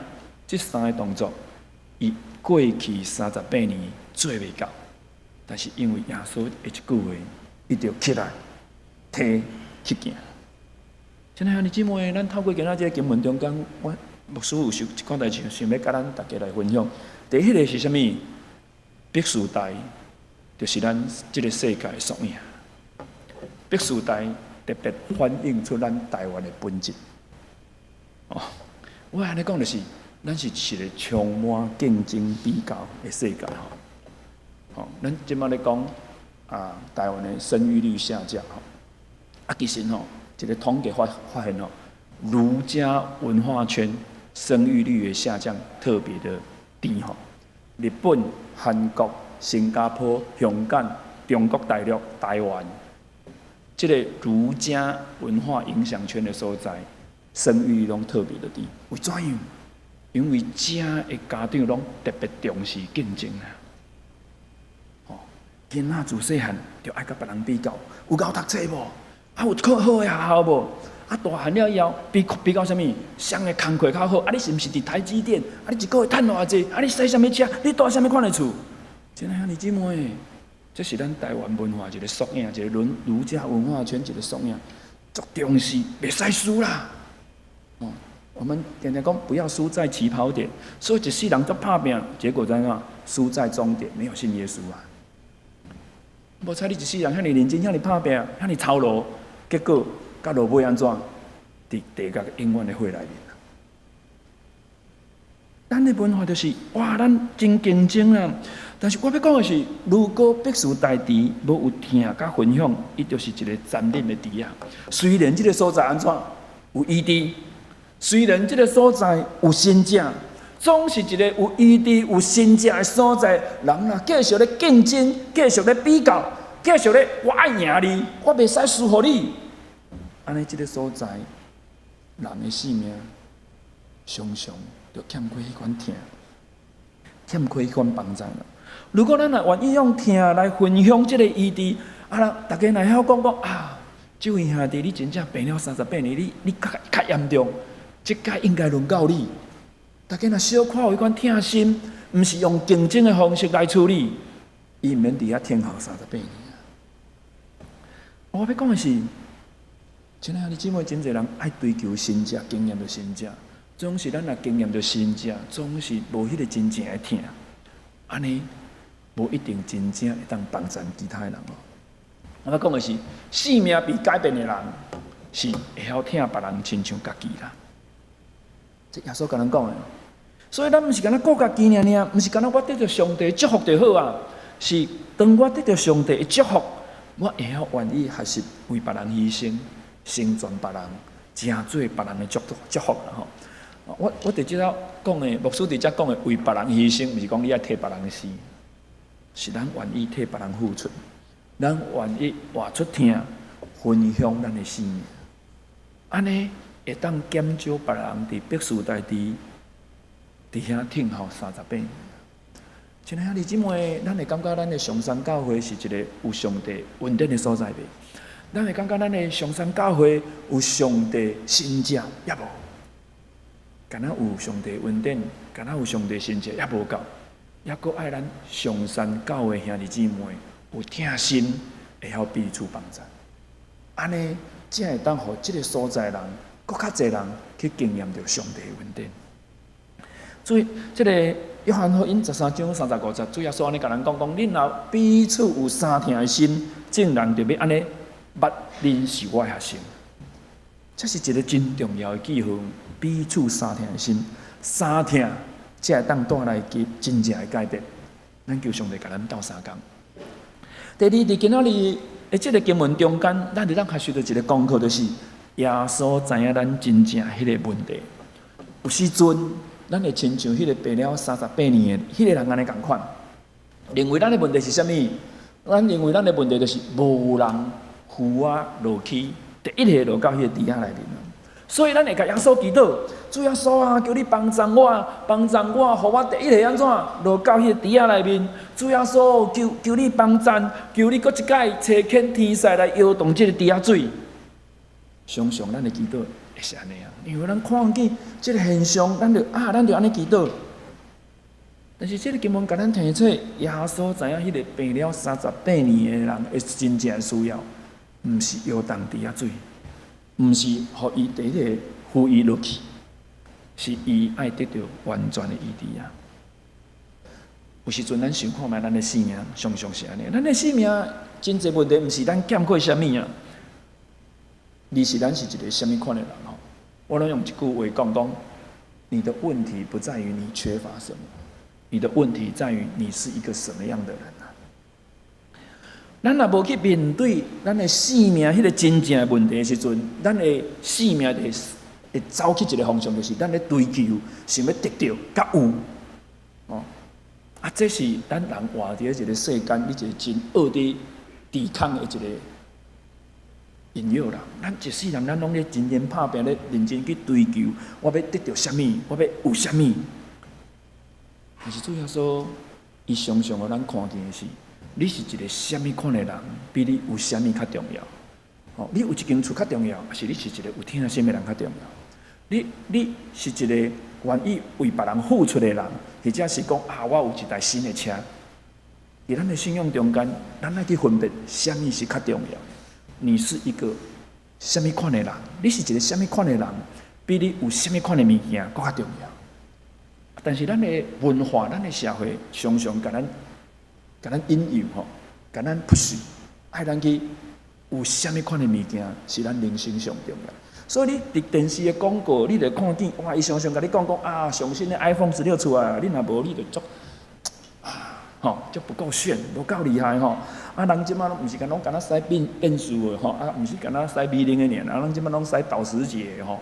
这3个动作，伊过去38年做袂到。但是因为耶稣的一句话，伊就起来，摕去行。亲爱的兄弟姊妹，咱透过今仔这个经文中间，我牧师有一款代志，想要甲咱大家来分享。第一个是啥物？必须台，就是咱这个世界的缩影。必须台特别反映出咱台湾的本质。哦，我安尼讲就是，咱是一个充满竞争比较的世界吼。吼，咱即摆咧讲啊，台湾的生育率下降吼，啊，其实吼，一个统计发现吼，儒家文化圈生育率的下降特别的低吼。日本、韩国、新加坡、香港、中国大陆、台湾，这个儒家文化影响圈的所在，生育率拢特别的低。为怎样？因为遮的家长拢特别重视竞争啊。囡仔自细汉就爱甲别人比较，有够读册无？啊，有考好的学校无？啊，大汉了以后比较啥物？谁的工课较好？啊，你是毋是伫台积电？啊，你一个月趁偌济？啊，你驶啥物车？你住啥物款的厝？真诶，兄弟姊妹，这是咱台湾文化一个缩影，一个儒家文化圈一个缩影，足重视，袂使输啦。哦，我们常常讲不要输在起跑点，所以一世人足拍拼，结果在哪？输在终点，没有信耶稣啊。无彩你一世人遐尼认真，遐尼拍拼，遐尼操劳，结果到落尾安怎？伫地狱永远的火内面。咱的文化就是哇，咱真竞争啊！但是我要讲的是，如果必须大池无有听甲分享，伊就是一个残忍的池啊。虽然这个所在安怎有医治，虽然这个所在有神者，总是一个有医治、有神者的所在。人若继续咧竞争，继续咧比较，继续咧我爱赢你，我袂使输互你。安尼，这个所在，人的性命常常就欠缺迄款听，欠缺迄款帮助啦。如果咱若愿意用听来分享这个医治，大家来晓讲啊，这位兄弟，你真正病了38年，你较严重，这届应该轮到你。大家若小可有迄款疼心，毋是用竞争的方式来处理，伊毋免伫遐听候38年。我要讲的是，亲爱的姊妹，真侪人爱追求神者，经验着神者，总是咱若经验着神者，总是无迄个真正的听，安尼。无一定真正会当帮助其他人哦。我要讲的是，性命被改变的人，是会晓听别人亲像家己啦。这耶稣甲咱讲的，所以咱毋是干那顾家己尔，毋是干那我得到上帝祝福就好啊。是当我得到上帝的祝福，我会晓愿意学习为别人牺牲，成全别人，成做别人的祝福啦吼。我伫即头讲的，牧师伫遮讲的为别人牺牲，毋是讲你爱替别人的死。是咱愿意替别人付出，咱愿意活出听，分享咱的生命，安尼会当减少别人伫必须代伫遐听候38年。亲爱的姊妹，咱会感觉咱的上山教会是一个有上帝恩典的所在袂？咱会感觉咱的上山教会有上帝神者也无？敢若有上帝恩典，敢若有上帝神者也无够。也搁爱咱上山教会兄弟姊妹有疼心，会晓彼此帮助，安尼才会当互即个所在人，搁较侪人去经验着上帝的恩典。所以，即个约翰福音13章35节，主耶稣安尼甲咱讲，恁若彼此有相疼的心，众人就要安尼捌恁是我的学生。这是一个真重要的记号，彼此相疼的心，相疼。才会当带来真正的改变。咱求上帝甲咱斗相共。第二，伫今仔日的即个经文中间，咱就当学习到一个功课，就是耶稣知影咱真正迄个问题。有时阵，咱会亲像迄个病了38年的迄个人安尼共款，认为咱的问题是啥物？咱认为咱的问题就是无人扶我落去，第一个落到迄个池仔内面。所以咱会甲耶稣祈祷，主耶稣啊，求你帮助我，互我第一个安怎落到迄个池仔内面。主耶稣，求你帮助，求你搁一届找天天使来摇动这个池仔水。常常咱的祈祷会是安尼啊，因为咱看见这个现象，咱就安尼祈祷。但是这个经文甲咱提出，耶稣知影迄个病了38年的人的真正需要，毋是摇动池仔水。毋是互伊第一个扶伊落去，是伊爱得到完全的医治啊！有时阵咱想看觅咱的生命，常常是安尼。咱的生命真侪问题，毋是咱欠缺啥物啊，而是咱是一个啥物款的人吼。我拢用一句话讲，你的问题不在于你缺乏什么，你的问题在于你是一个什么样的人啊！咱若无去面对咱的生命迄个真正的问题的时阵，咱的生命会走去一个方向，就是咱咧追求，想要得到甲有，这是咱人活伫一个世间，一个真恶的抵抗的一个引诱啦。咱一世人，咱拢咧真认拍拼，咧认真去追求，我要得到啥物，我要有啥物。但是主耶稣，伊常常互咱看见的是。你是一个什么款的人，比你有啥物较重要？你有一间厝较重要，还是你是一个有疼心的人较重要？你是一个愿意为别人付出的人，或者是讲我有一台新的车。在咱的信仰中间，咱来去分辨啥物是较重要。你是一个什么款的人？你是一个什么款的人，比你有什么款的物件更较重要。但是咱的文化、咱的社会，常常甲咱引诱吼，甲咱 push， 爱咱去有啥物款的物件是咱人生上重要。所以你伫电视的广告，你著看见哇，伊常常甲你讲啊，上新的 iPhone 16出来啊，你若无你著足就不够炫，无够厉害吼。啊，人即马拢毋是敢若使变数的吼，啊，毋是敢若使米零的尔，啊，人即马拢使保时捷的吼。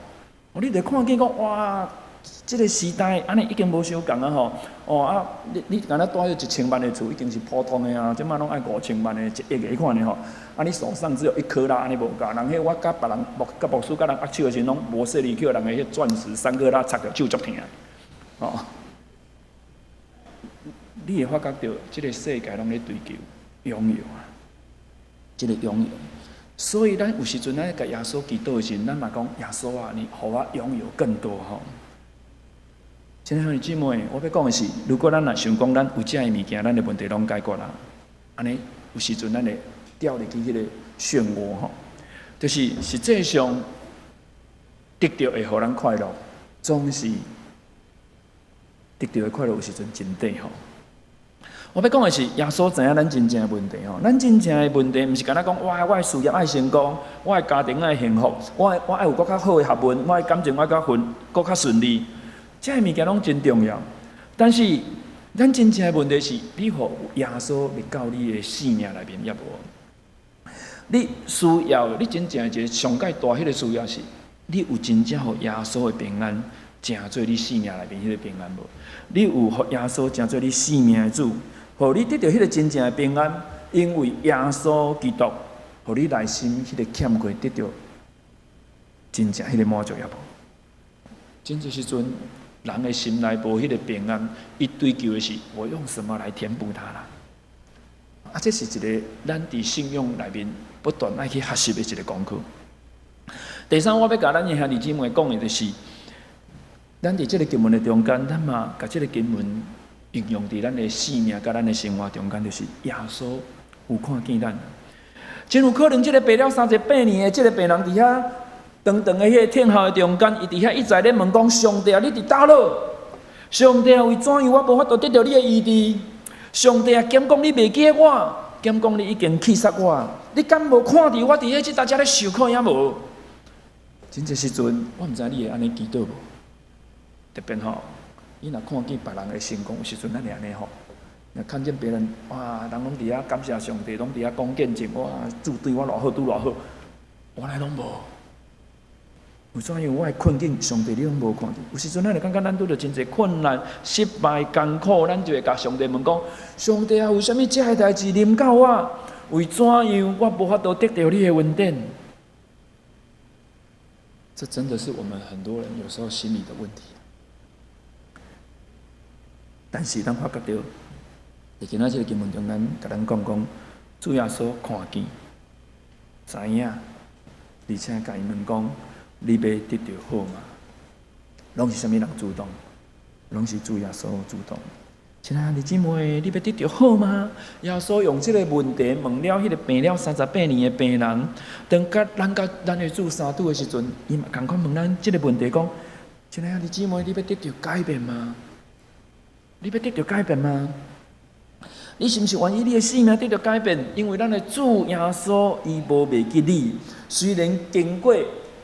你著看见讲哇，即个时代安尼已经无相共啊吼。你敢若住喺1000万的厝，已经是普通的啊，即马拢爱5000万的、1亿的迄款的吼。啊，你手上只有1克拉，安尼无够。人迄我甲别人、甲牧师、甲人握手的时阵，拢无说你叫人的迄钻石3克拉插着手足疼。你会发觉到，即个世界拢咧追求拥有啊，即个拥有。所以咱有时阵咱甲耶稣祈祷的时阵，咱嘛讲耶稣啊，你互我拥有更多吼。亲爱的姊妹，我要讲的是，如果咱若想讲咱有遮的物件，咱的问题拢解决啦。安尼有时阵咱会掉入去迄个漩涡吼，就是实际上得到会互咱快乐，总是得到的快乐有时阵真短吼。我要讲的是，耶稣知影咱真正的问题吼，咱真正的问题，毋是干那讲，我的事业爱成功，我的家庭爱幸福，我爱有搁较好的学问，我的感情爱搁较顺利，这些物件拢真重要。但是，咱真正的问题是，你互耶稣入到你的生命内面，也无？你需要，你真正一个上界大迄个需要是，你有真正互耶稣的平安，成做你生命内面迄个平安无？你有互耶稣成做你生命的主？互你得到迄个真正的平安，因为耶稣基督，互你内心迄个欠缺得到真正迄个满足也无。真正时阵，人的心内无迄个平安，伊追求的是我用什么来填补它啦？啊，这是一个咱伫信仰内面不断爱去学习的一个功课。第三，我要甲咱的兄弟姊妹讲的就是，咱伫这个经文的中间，咱嘛甲这个经文应用伫咱的生命甲咱的生活中间，就是耶稣有看见咱。真有可能，这个病了38年的这个病人伫遐长长的迄个天后的中间，伊伫遐一再咧问讲：上帝啊，你伫倒落？上帝啊，为怎样我无法度得到你的医治？上帝啊，兼讲你袂记我，兼讲你已经气杀我，你敢无看伫我伫遐即大家咧受苦也无？真这时阵，我毋知你会安尼祈祷无？特别吼。伊若看见别人的成功，有时阵咱会安尼吼，若看见别人哇，人拢伫遐感谢上帝，拢伫遐讲见证，哇，主对我偌好，拄偌好，我来拢无。为怎样我的困境，上帝你拢无看见？有时阵咱会感觉咱拄着真侪困难、失败、艰苦，咱就会甲上帝问讲：上帝啊，为什么这个代志临到我？为怎样我无法度得到你的恩典？这真的是我们很多人有时候心里的问题。但是咱发觉到，在今仔这个经文中间，甲咱讲，主耶稣看见、知影，而且甲伊问讲：你要得到好吗？拢是啥物人主动？拢是主耶稣主动。亲爱的姊妹，你要得到好吗？耶稣用这个问题问了迄个病了38年的病人，当咱的主相拄的时阵，伊嘛共款问咱这个问题讲：亲爱的姊妹，你要得到改变吗？你要得到改变吗？你是毋是愿意你的生命得到改变？因为咱的主耶稣伊无袂记你，虽然经过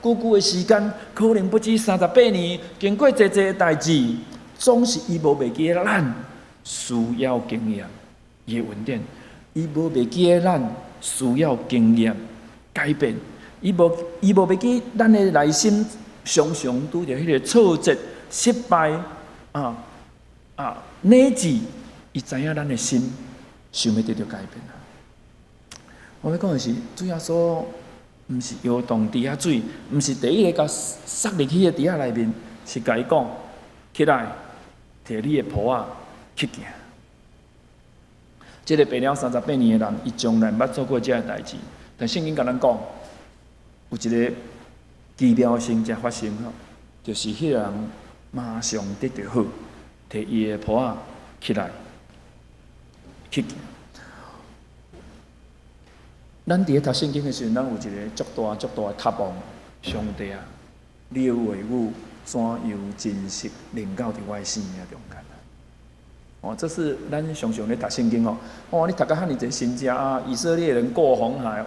久的时间，可能不止38年，经过侪的代志，总是伊无袂记咱需要经验伊的恩典，伊无袂记咱需要经验改变，伊无袂记咱的内心常常拄着迄个挫折、失败乃至伊知影咱的心想要得到改变啊！我要讲的是，主耶稣毋是摇动池仔水，毋是第一个甲塞入去的池仔内面，是甲伊讲起来，摕你的袍仔去行。这个病了38年的人，伊从来捌做过这个代志，但圣经甲咱讲，有一个奇妙性才发生吼，就是迄个人马上得到好。摕伊的袍仔起来去行。咱伫咧读圣经的时阵，咱有一个足大的渴望，上帝啊，你的话语怎样真实临到伫我的生命中间？这是咱常常咧读圣经哦。你读到遐尼侪神迹以色列人过红海，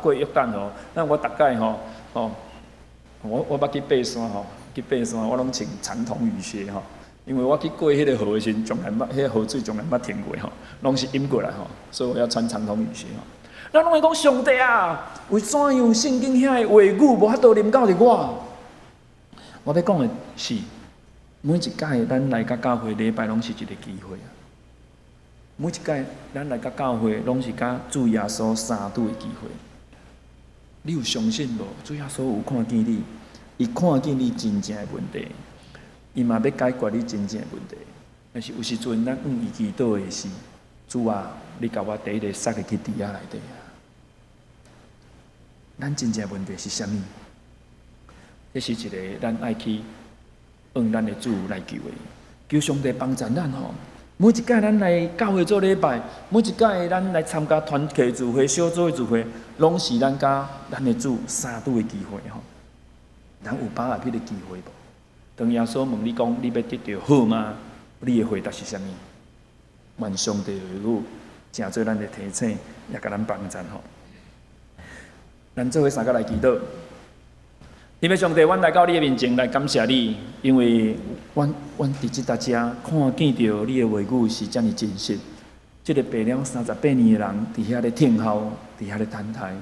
过约旦咱我大概我捌去爬山吼，去爬山我拢穿长筒雨靴吼，因为我去过迄个河的时阵，从来迄个河水从来捌停过吼，拢是淹过来吼，所以我要穿长筒雨靴吼。咱拢会讲上帝啊，为怎样圣经遐的话语无法度临到着我？我要讲的是，每一届咱来甲教会礼拜拢是一个机会啊。每一届咱来甲教会拢是甲主耶稣相拄的机会。你有相信无？主耶稣有看见你，伊看见你真正的问题，伊嘛要解决你真正的问题。但是有时阵咱伊祈祷的是，主啊，你甲我第一个塞入去地下内底啊。咱真正的问题是啥物？这是一个咱爱去用咱的主来求的，求上帝帮助咱吼。每一届咱来教会做礼拜，每一届咱来参加团契聚会、小组的聚会，拢是咱甲咱的主相拄的机会吼。咱有把握迄个机会无？当耶稣问你讲，你要得到好吗？你的回答是啥物？愿上帝的话语成做咱的提醒，也甲咱帮助吼。咱做伙三个来祈祷。因为上帝，阮来到你的面前来感谢你，因为阮伫即搭遮看见到你的话语是遮尔真实。即个病了38年的人伫遐咧听候，伫遐咧等待。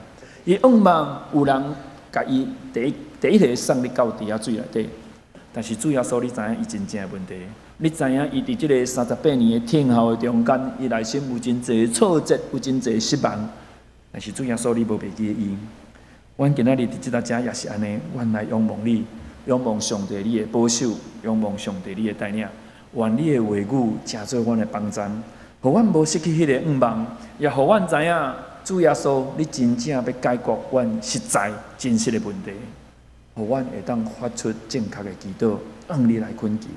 伊仰望有人甲伊第一个送你到伫遐水内底，但是主要说你知影伊真正的问题，你知影伊伫即个38年的听候的中间，伊内心有真侪挫折，有真侪失望，但是主要说你无袂记伊。阮今仔日伫即搭遮也是安尼，阮来仰望你，仰望上帝你的保守，仰望上帝你的带领，愿你的话语成做阮的帮助，互阮无失去迄个仰望，也互阮知影主耶稣你真正要解决阮实在真实的问题，互阮会当发出正确的祈祷，向你来恳求，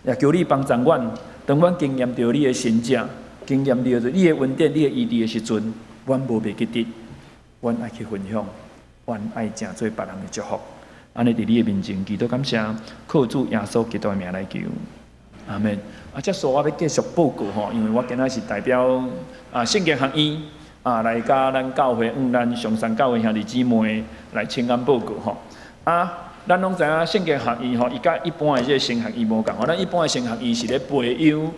也求你帮助阮，当阮经验到你的神迹，经验到你的恩典、你的医治的时阵，阮无袂记得，阮爱去分享。愿爱成做别人的祝福，安尼伫你的面前祈祷感谢，靠主耶稣基督的名来求，阿门。接续我要继续报告吼，因为我今仔是代表圣经学院来甲咱教会咱上山教会兄弟姊妹来请安报告吼。咱拢知影圣经学院吼，伊甲一般的这个神学院无共吼，咱一般的神学院是咧培养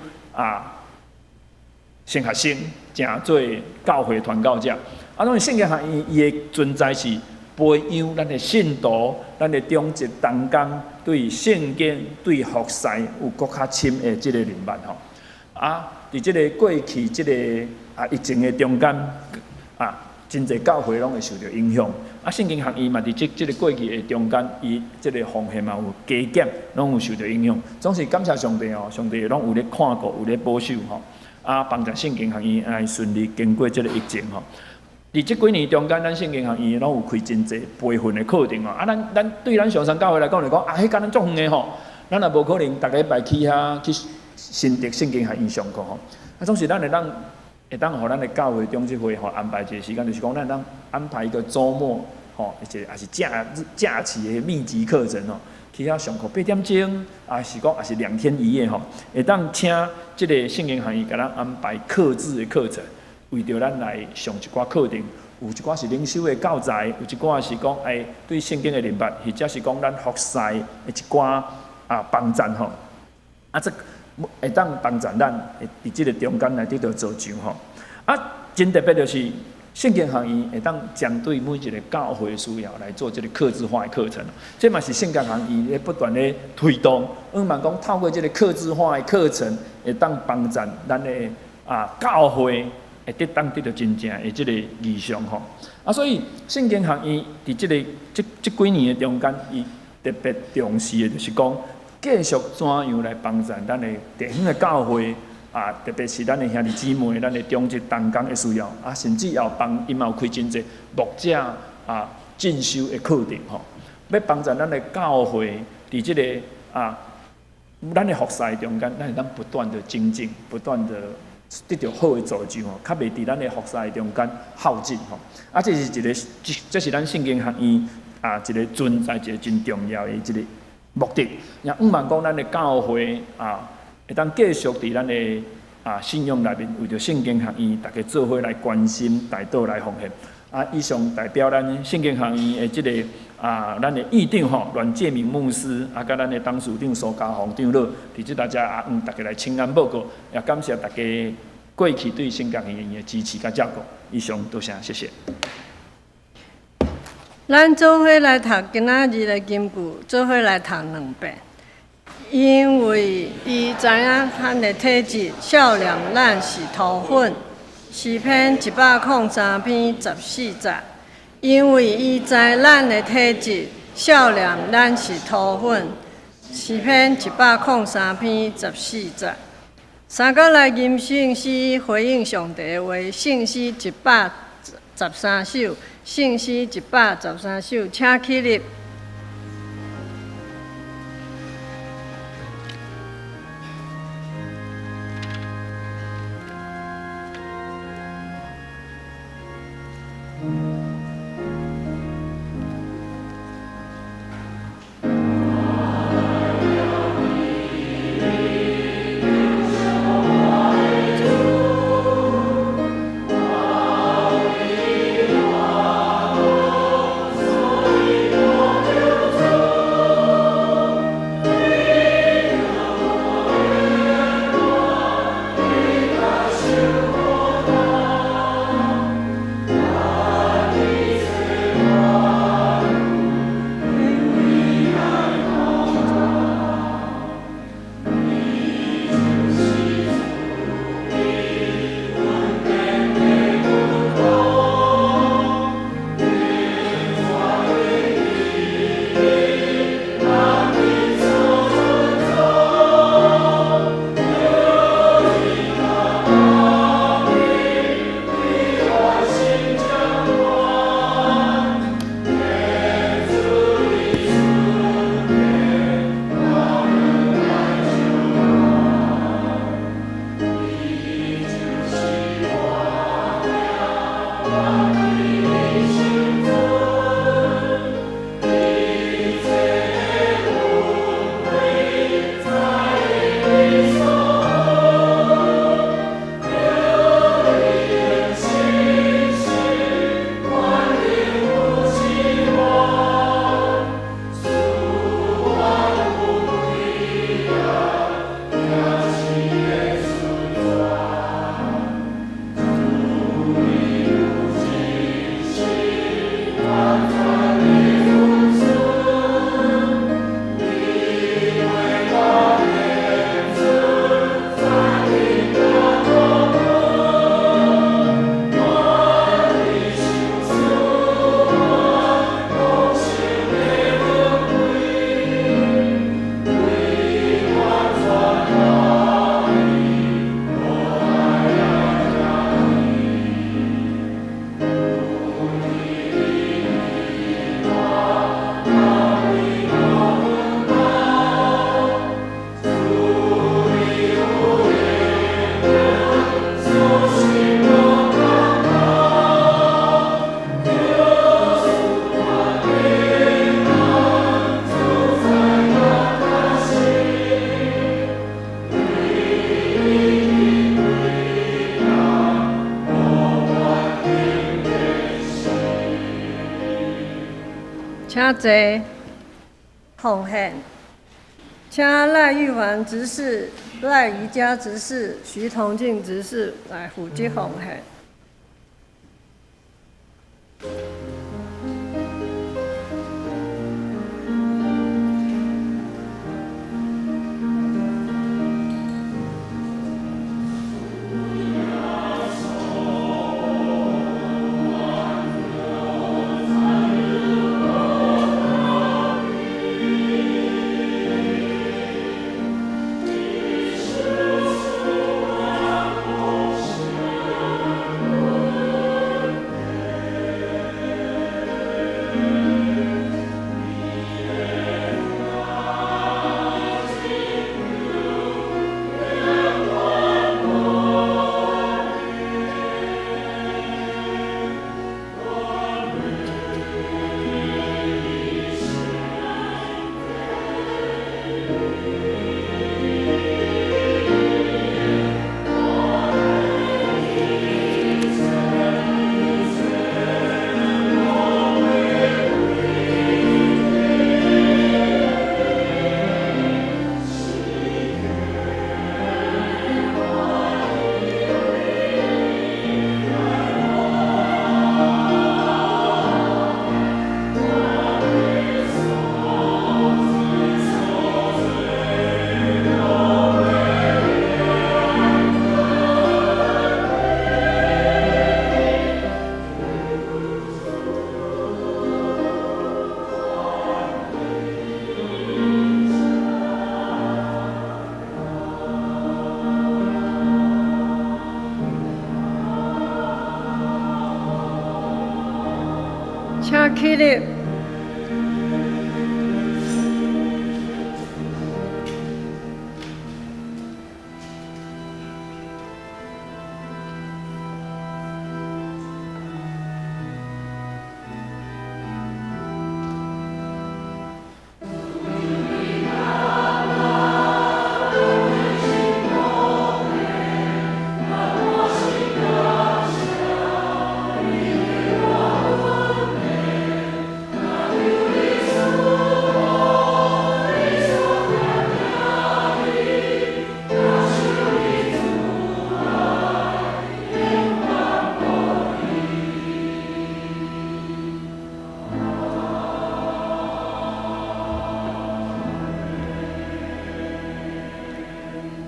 神学生，成做教会传教者。当然圣经学院伊的存在是。培养咱的信徒，咱的中职同工对圣经、对服侍有更较深的即个认识吼。伫即个过去即个疫情的中间真侪教会拢会受到影响。圣经学院嘛，伫即个过去的中间，伊即个奉献嘛有加减，拢有受到影响。总是感谢上帝哦，上帝拢有咧看顾，有咧保守吼。帮助圣经学院来顺利经过即个疫情吼。伫即几年中间，咱圣经学院拢有开真侪培训的课程哦。咱对咱上山教会来讲讲，迄敢咱足远的吼，咱也无可能逐个礼拜去遐去新竹圣经学院上课吼。总是咱会当互咱的教会中职会吼安排一个时间，就是讲咱当安排一个周末吼，也是假期的密集课程吼，去遐上课8点钟，也是2天1夜吼，会当请即个圣经学院甲咱安排客制的课程。为着咱来上一寡课程，有一寡是灵修的教材，有一寡是讲对圣经的认识，或者是讲咱服侍的一寡帮助吼。这会当帮助咱伫即个中间来得到造就吼。真特别就是圣经学院会当针对每一个教会需要来做即个客制化的课程，这嘛是圣经学院咧不断咧推动。讲透过即个客制化的课程，会当帮助咱的教会。会得到真正的即个意向吼，所以圣经学院伫即几年的中间，伊特别重视的就是讲，继续怎样来帮助咱的地方的教会特别是咱的兄弟姊妹，咱的中职同工的需要甚至也帮伊嘛有开真侪牧者进修的课程吼，要帮助咱的教会伫即个咱的服侍中间，咱会当不断的精进，不断的。得到好的造就吼，较袂伫咱的服侍中间耗尽吼。这是咱圣经学院一个存在一个真重要的一个目的。也毋茫讲咱的教会会当继续伫咱的信仰内面，为着圣经学院，大家做伙来关心、带导来奉献。以上代表咱圣经学院的即个咱的议长吼阮建明牧师，甲咱的董事长苏家宏长老，伫即大家大家来请安报告，也感谢大家过去对圣经园的支持甲照顾。以上多谢，谢谢。咱做伙来读今仔日的金句，做伙来读2遍。因为伊知影咱的体质，少量咱是土粉。诗篇103篇14节。因为伊知咱的体质，少量咱是土粉。诗篇103篇14节。三个来吟圣诗，回应上帝的话。圣诗113首，圣诗113首，请起立。请坐，奉献。请赖玉环执事、赖宜佳执事、徐同静执事来负责奉献。请起立。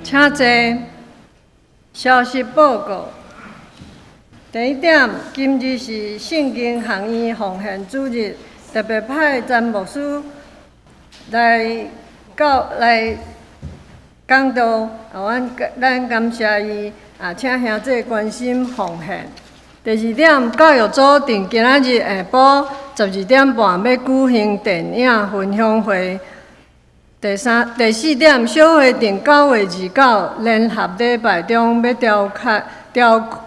请坐。消息报告：第一点，今日是圣经学院奉献主日，特别派詹牧师来讲道。咱感谢伊请兄弟关心奉献。第二点，教育组定今仔日下晡12点半要举行电影分享会。第四点，小会定9月29联合礼拜中要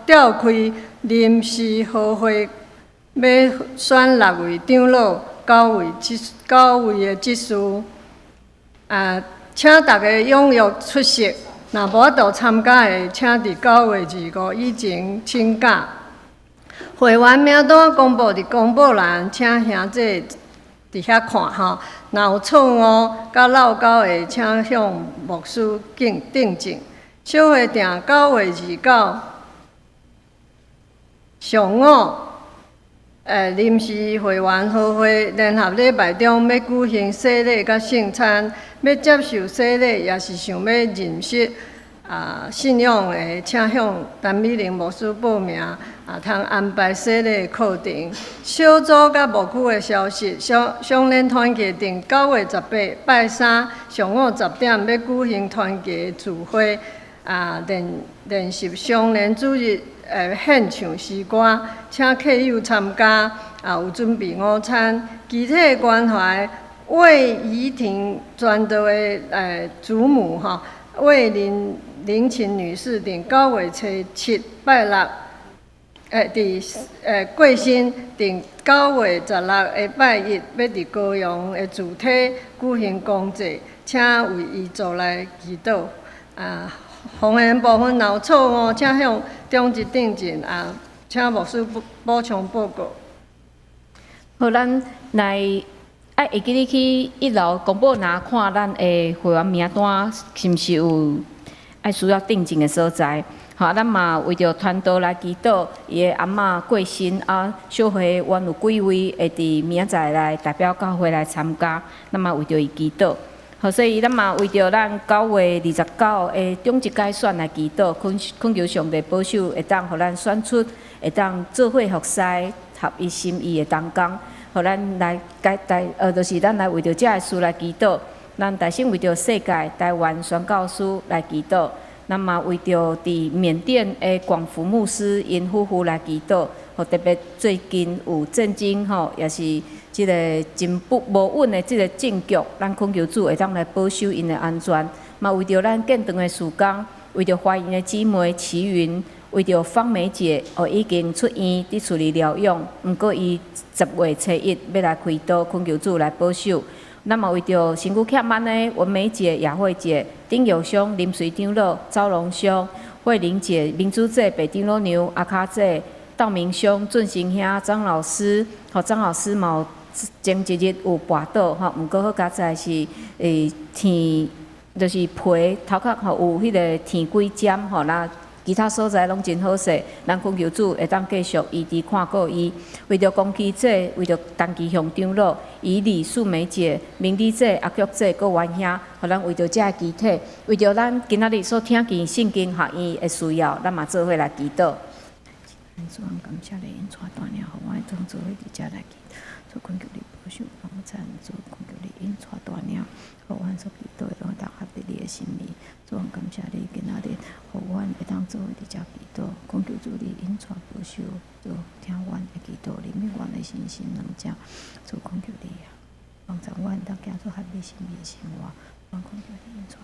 召开临时好会，要选6位长老、9位的执事。请大家踊跃出席。若无法度参加的，请伫9月25以前请假。会员名单公布伫公布栏，请兄弟伫遐看吼。若有错误甲漏交的，请向牧师订正。小会定9月29上午，临时会员好会联合礼拜中要举行洗礼甲圣餐，要接受洗礼，也是想要认识信仰的，请向陈美玲牧师报名，通安排洗礼课程。小组甲牧区的消息，相联团契定9月18拜三上午10点要举行团契聚会，练习相联主日献唱诗歌，请客友参加，有准备午餐。集体关怀魏怡婷传道的祖母魏林琴女士定9月7拜六，过身定9月16下拜一，要伫高雄的主体举行公祭，请为遗族来祈祷。奉献部分若有错误，请向中级订正。请牧师补充报告。好，咱来会记你去1楼公布拿看咱的会员名单是毋是有需要订正的所在。好，咱嘛为着团队来祈祷，伊的阿嬷过身小会原有几位会伫明仔来代表教会来参加，咱嘛为着伊祈祷。好，所以咱嘛为着咱9月29的中级改选来祈祷，恳求上帝保守，会当互咱选出，会当做伙服侍，合伊心意的同工。互咱来就是咱来为着这个事来祈祷。咱大先为着世界台湾宣教师来祈祷，咱嘛为着伫缅甸的广福牧师因夫妇来祈祷。特别最近有震惊也是即个真无稳的即个政局，咱恳求主会当来保守因的安全。嘛为着咱建堂的事工，为着怀孕的姊妹齐云，为着方美姐已经出院伫厝里疗养，毋过伊10月1要来开刀，恳求主来保守。咱嘛为着身躯欠慢的文美姐、雅慧姐、丁友兄、林水长老、赵龙兄、慧玲姐、民主姐、北丁老娘、阿卡姐、道明兄、俊成兄、张老师，张老师嘛前一日有跋倒毋过好佳在是天就是皮头壳有迄个天鬼尖那其他所在拢真好势，咱恳求主会当继续医治看顾伊。为着公基姐，为着陈其雄长老、以李素梅姐、明理姐、阿菊姐、各元兄，互咱为着这个集体，为着咱今仔日所听见圣经学院的需要，咱嘛做伙来祈祷。主啊，感谢你，因带大领，互我当做伙伫遮来祈祷，主恳求你保守帮衬，主恳求你因带大领，互阮所祈祷的拢达合伫你的心意。主啊，感谢你今仔日，互阮会当做伙伫遮祈祷，恳求主你因带保守，主听阮的祈祷，怜悯阮的信心软弱，主恳求你啊，帮助阮当行出合你心意的生活，主恳求你因带。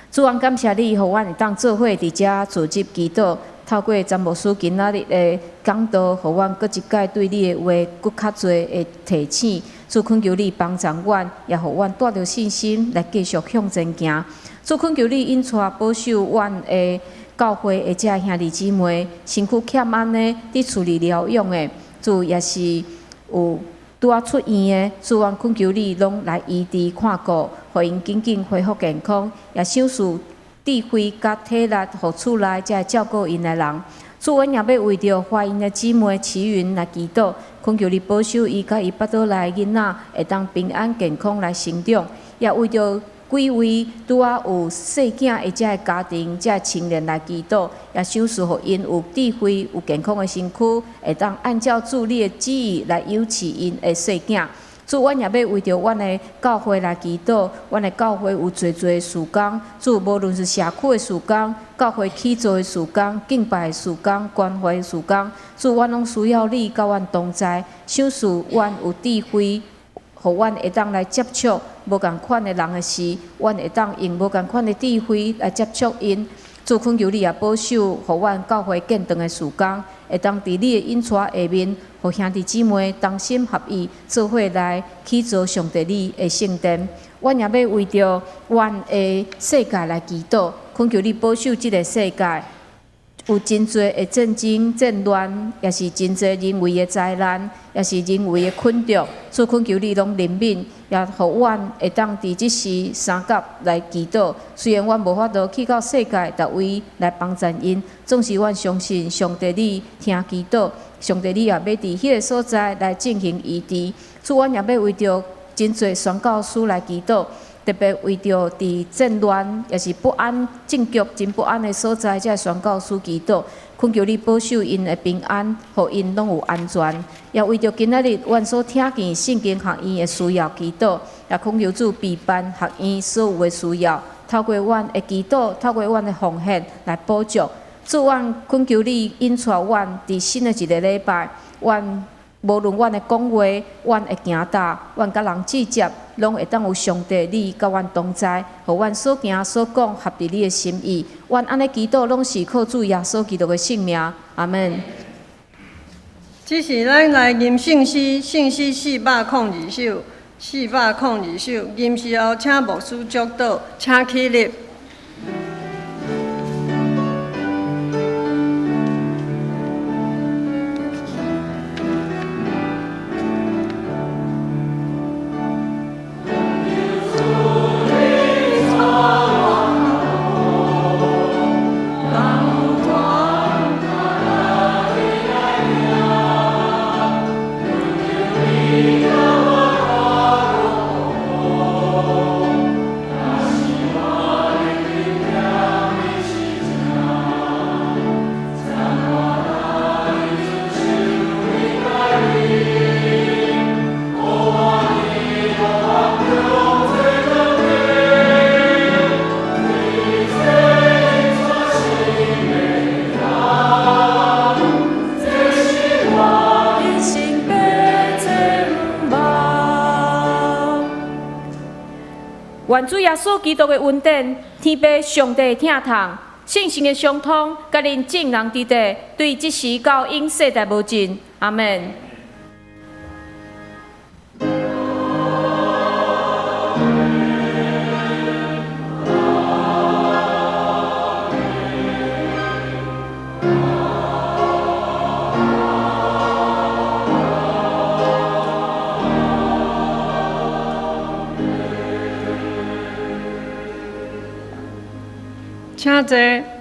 主啊，感谢你，互阮会当做伙伫遮组织祈祷。透过詹牧师今仔日的讲道，互阮搁一摆对你的话搁较侪的提醒。主恳求你帮助阮，也互阮带着信心来继续向前行。主恳求你因带保守阮的教会的遮兄弟姊妹，身躯欠安的，伫厝里疗养的，主也是有拄啊出院的，主愿恳求你拢来医治看顾，互因紧紧恢复健康，也享受智慧甲体力，互厝内才会照顾因的人。主，阮也要为着怀孕的姊妹齐云来祈祷，恳求你保守伊甲伊腹肚内的囡仔会当平安健康来成长，也为着几位拄啊有细囝的遮的家庭、遮的青年来祈祷，也享受互因有智慧、有健康的身躯，会当按照主你的旨意来养饲因的细囝。主，阮也要为着阮的教会来祈祷，阮的教会有侪侪事工，主无论是社区的事工、教会起造的事工、敬拜的事工、关怀的事工，主，阮拢需要你甲阮同在，享受阮有智慧，互阮会当来接触无共款的人的事，阮会当用无共款的智慧来接触因。主，恳求你也保守，互阮教会建堂的事工，会当伫你的引带下面，互兄弟姊妹同心合意，做伙来起造上帝你的圣殿。阮也要为着阮的世界来祈祷，恳求你保守即个世界。有真侪的战争、战乱，也是真侪人为的灾难，也是人为的困着。主，恳求你拢怜悯，也互阮会当伫即时三甲来祈祷。虽然阮无法度去到世界逐位来帮助因，总是阮相信上帝你听祈祷，上帝你也要伫迄个所在来进行医治。主，阮也要为着真侪宣教师来祈祷。特别为着伫战乱也是不安、政局真不安的所在，才宣教师祈祷，恳求你保守因的平安，互因拢有安全。也为着今仔日阮所听见圣经学院的需要祈祷，也恳求主备办学院所有的需要，透过阮的祈祷，透过阮的奉献来补助。主，阮恳求你引带阮伫新的一个礼拜，阮无论阮的讲话，阮的行道，阮甲人直接，拢会当有上帝你甲阮同在，互阮所行所讲合伫你的心意。阮安尼祈祷，拢是靠主耶稣基督的性命。阿门。这是咱来吟圣诗，圣诗402首，402首。吟诗后，请牧师祝祷，请起立。愿主耶稣基督的恩典、天父上帝疼痛、信心的相通，甲恁众人伫地，对即时到永世代无尽。阿门。请坐。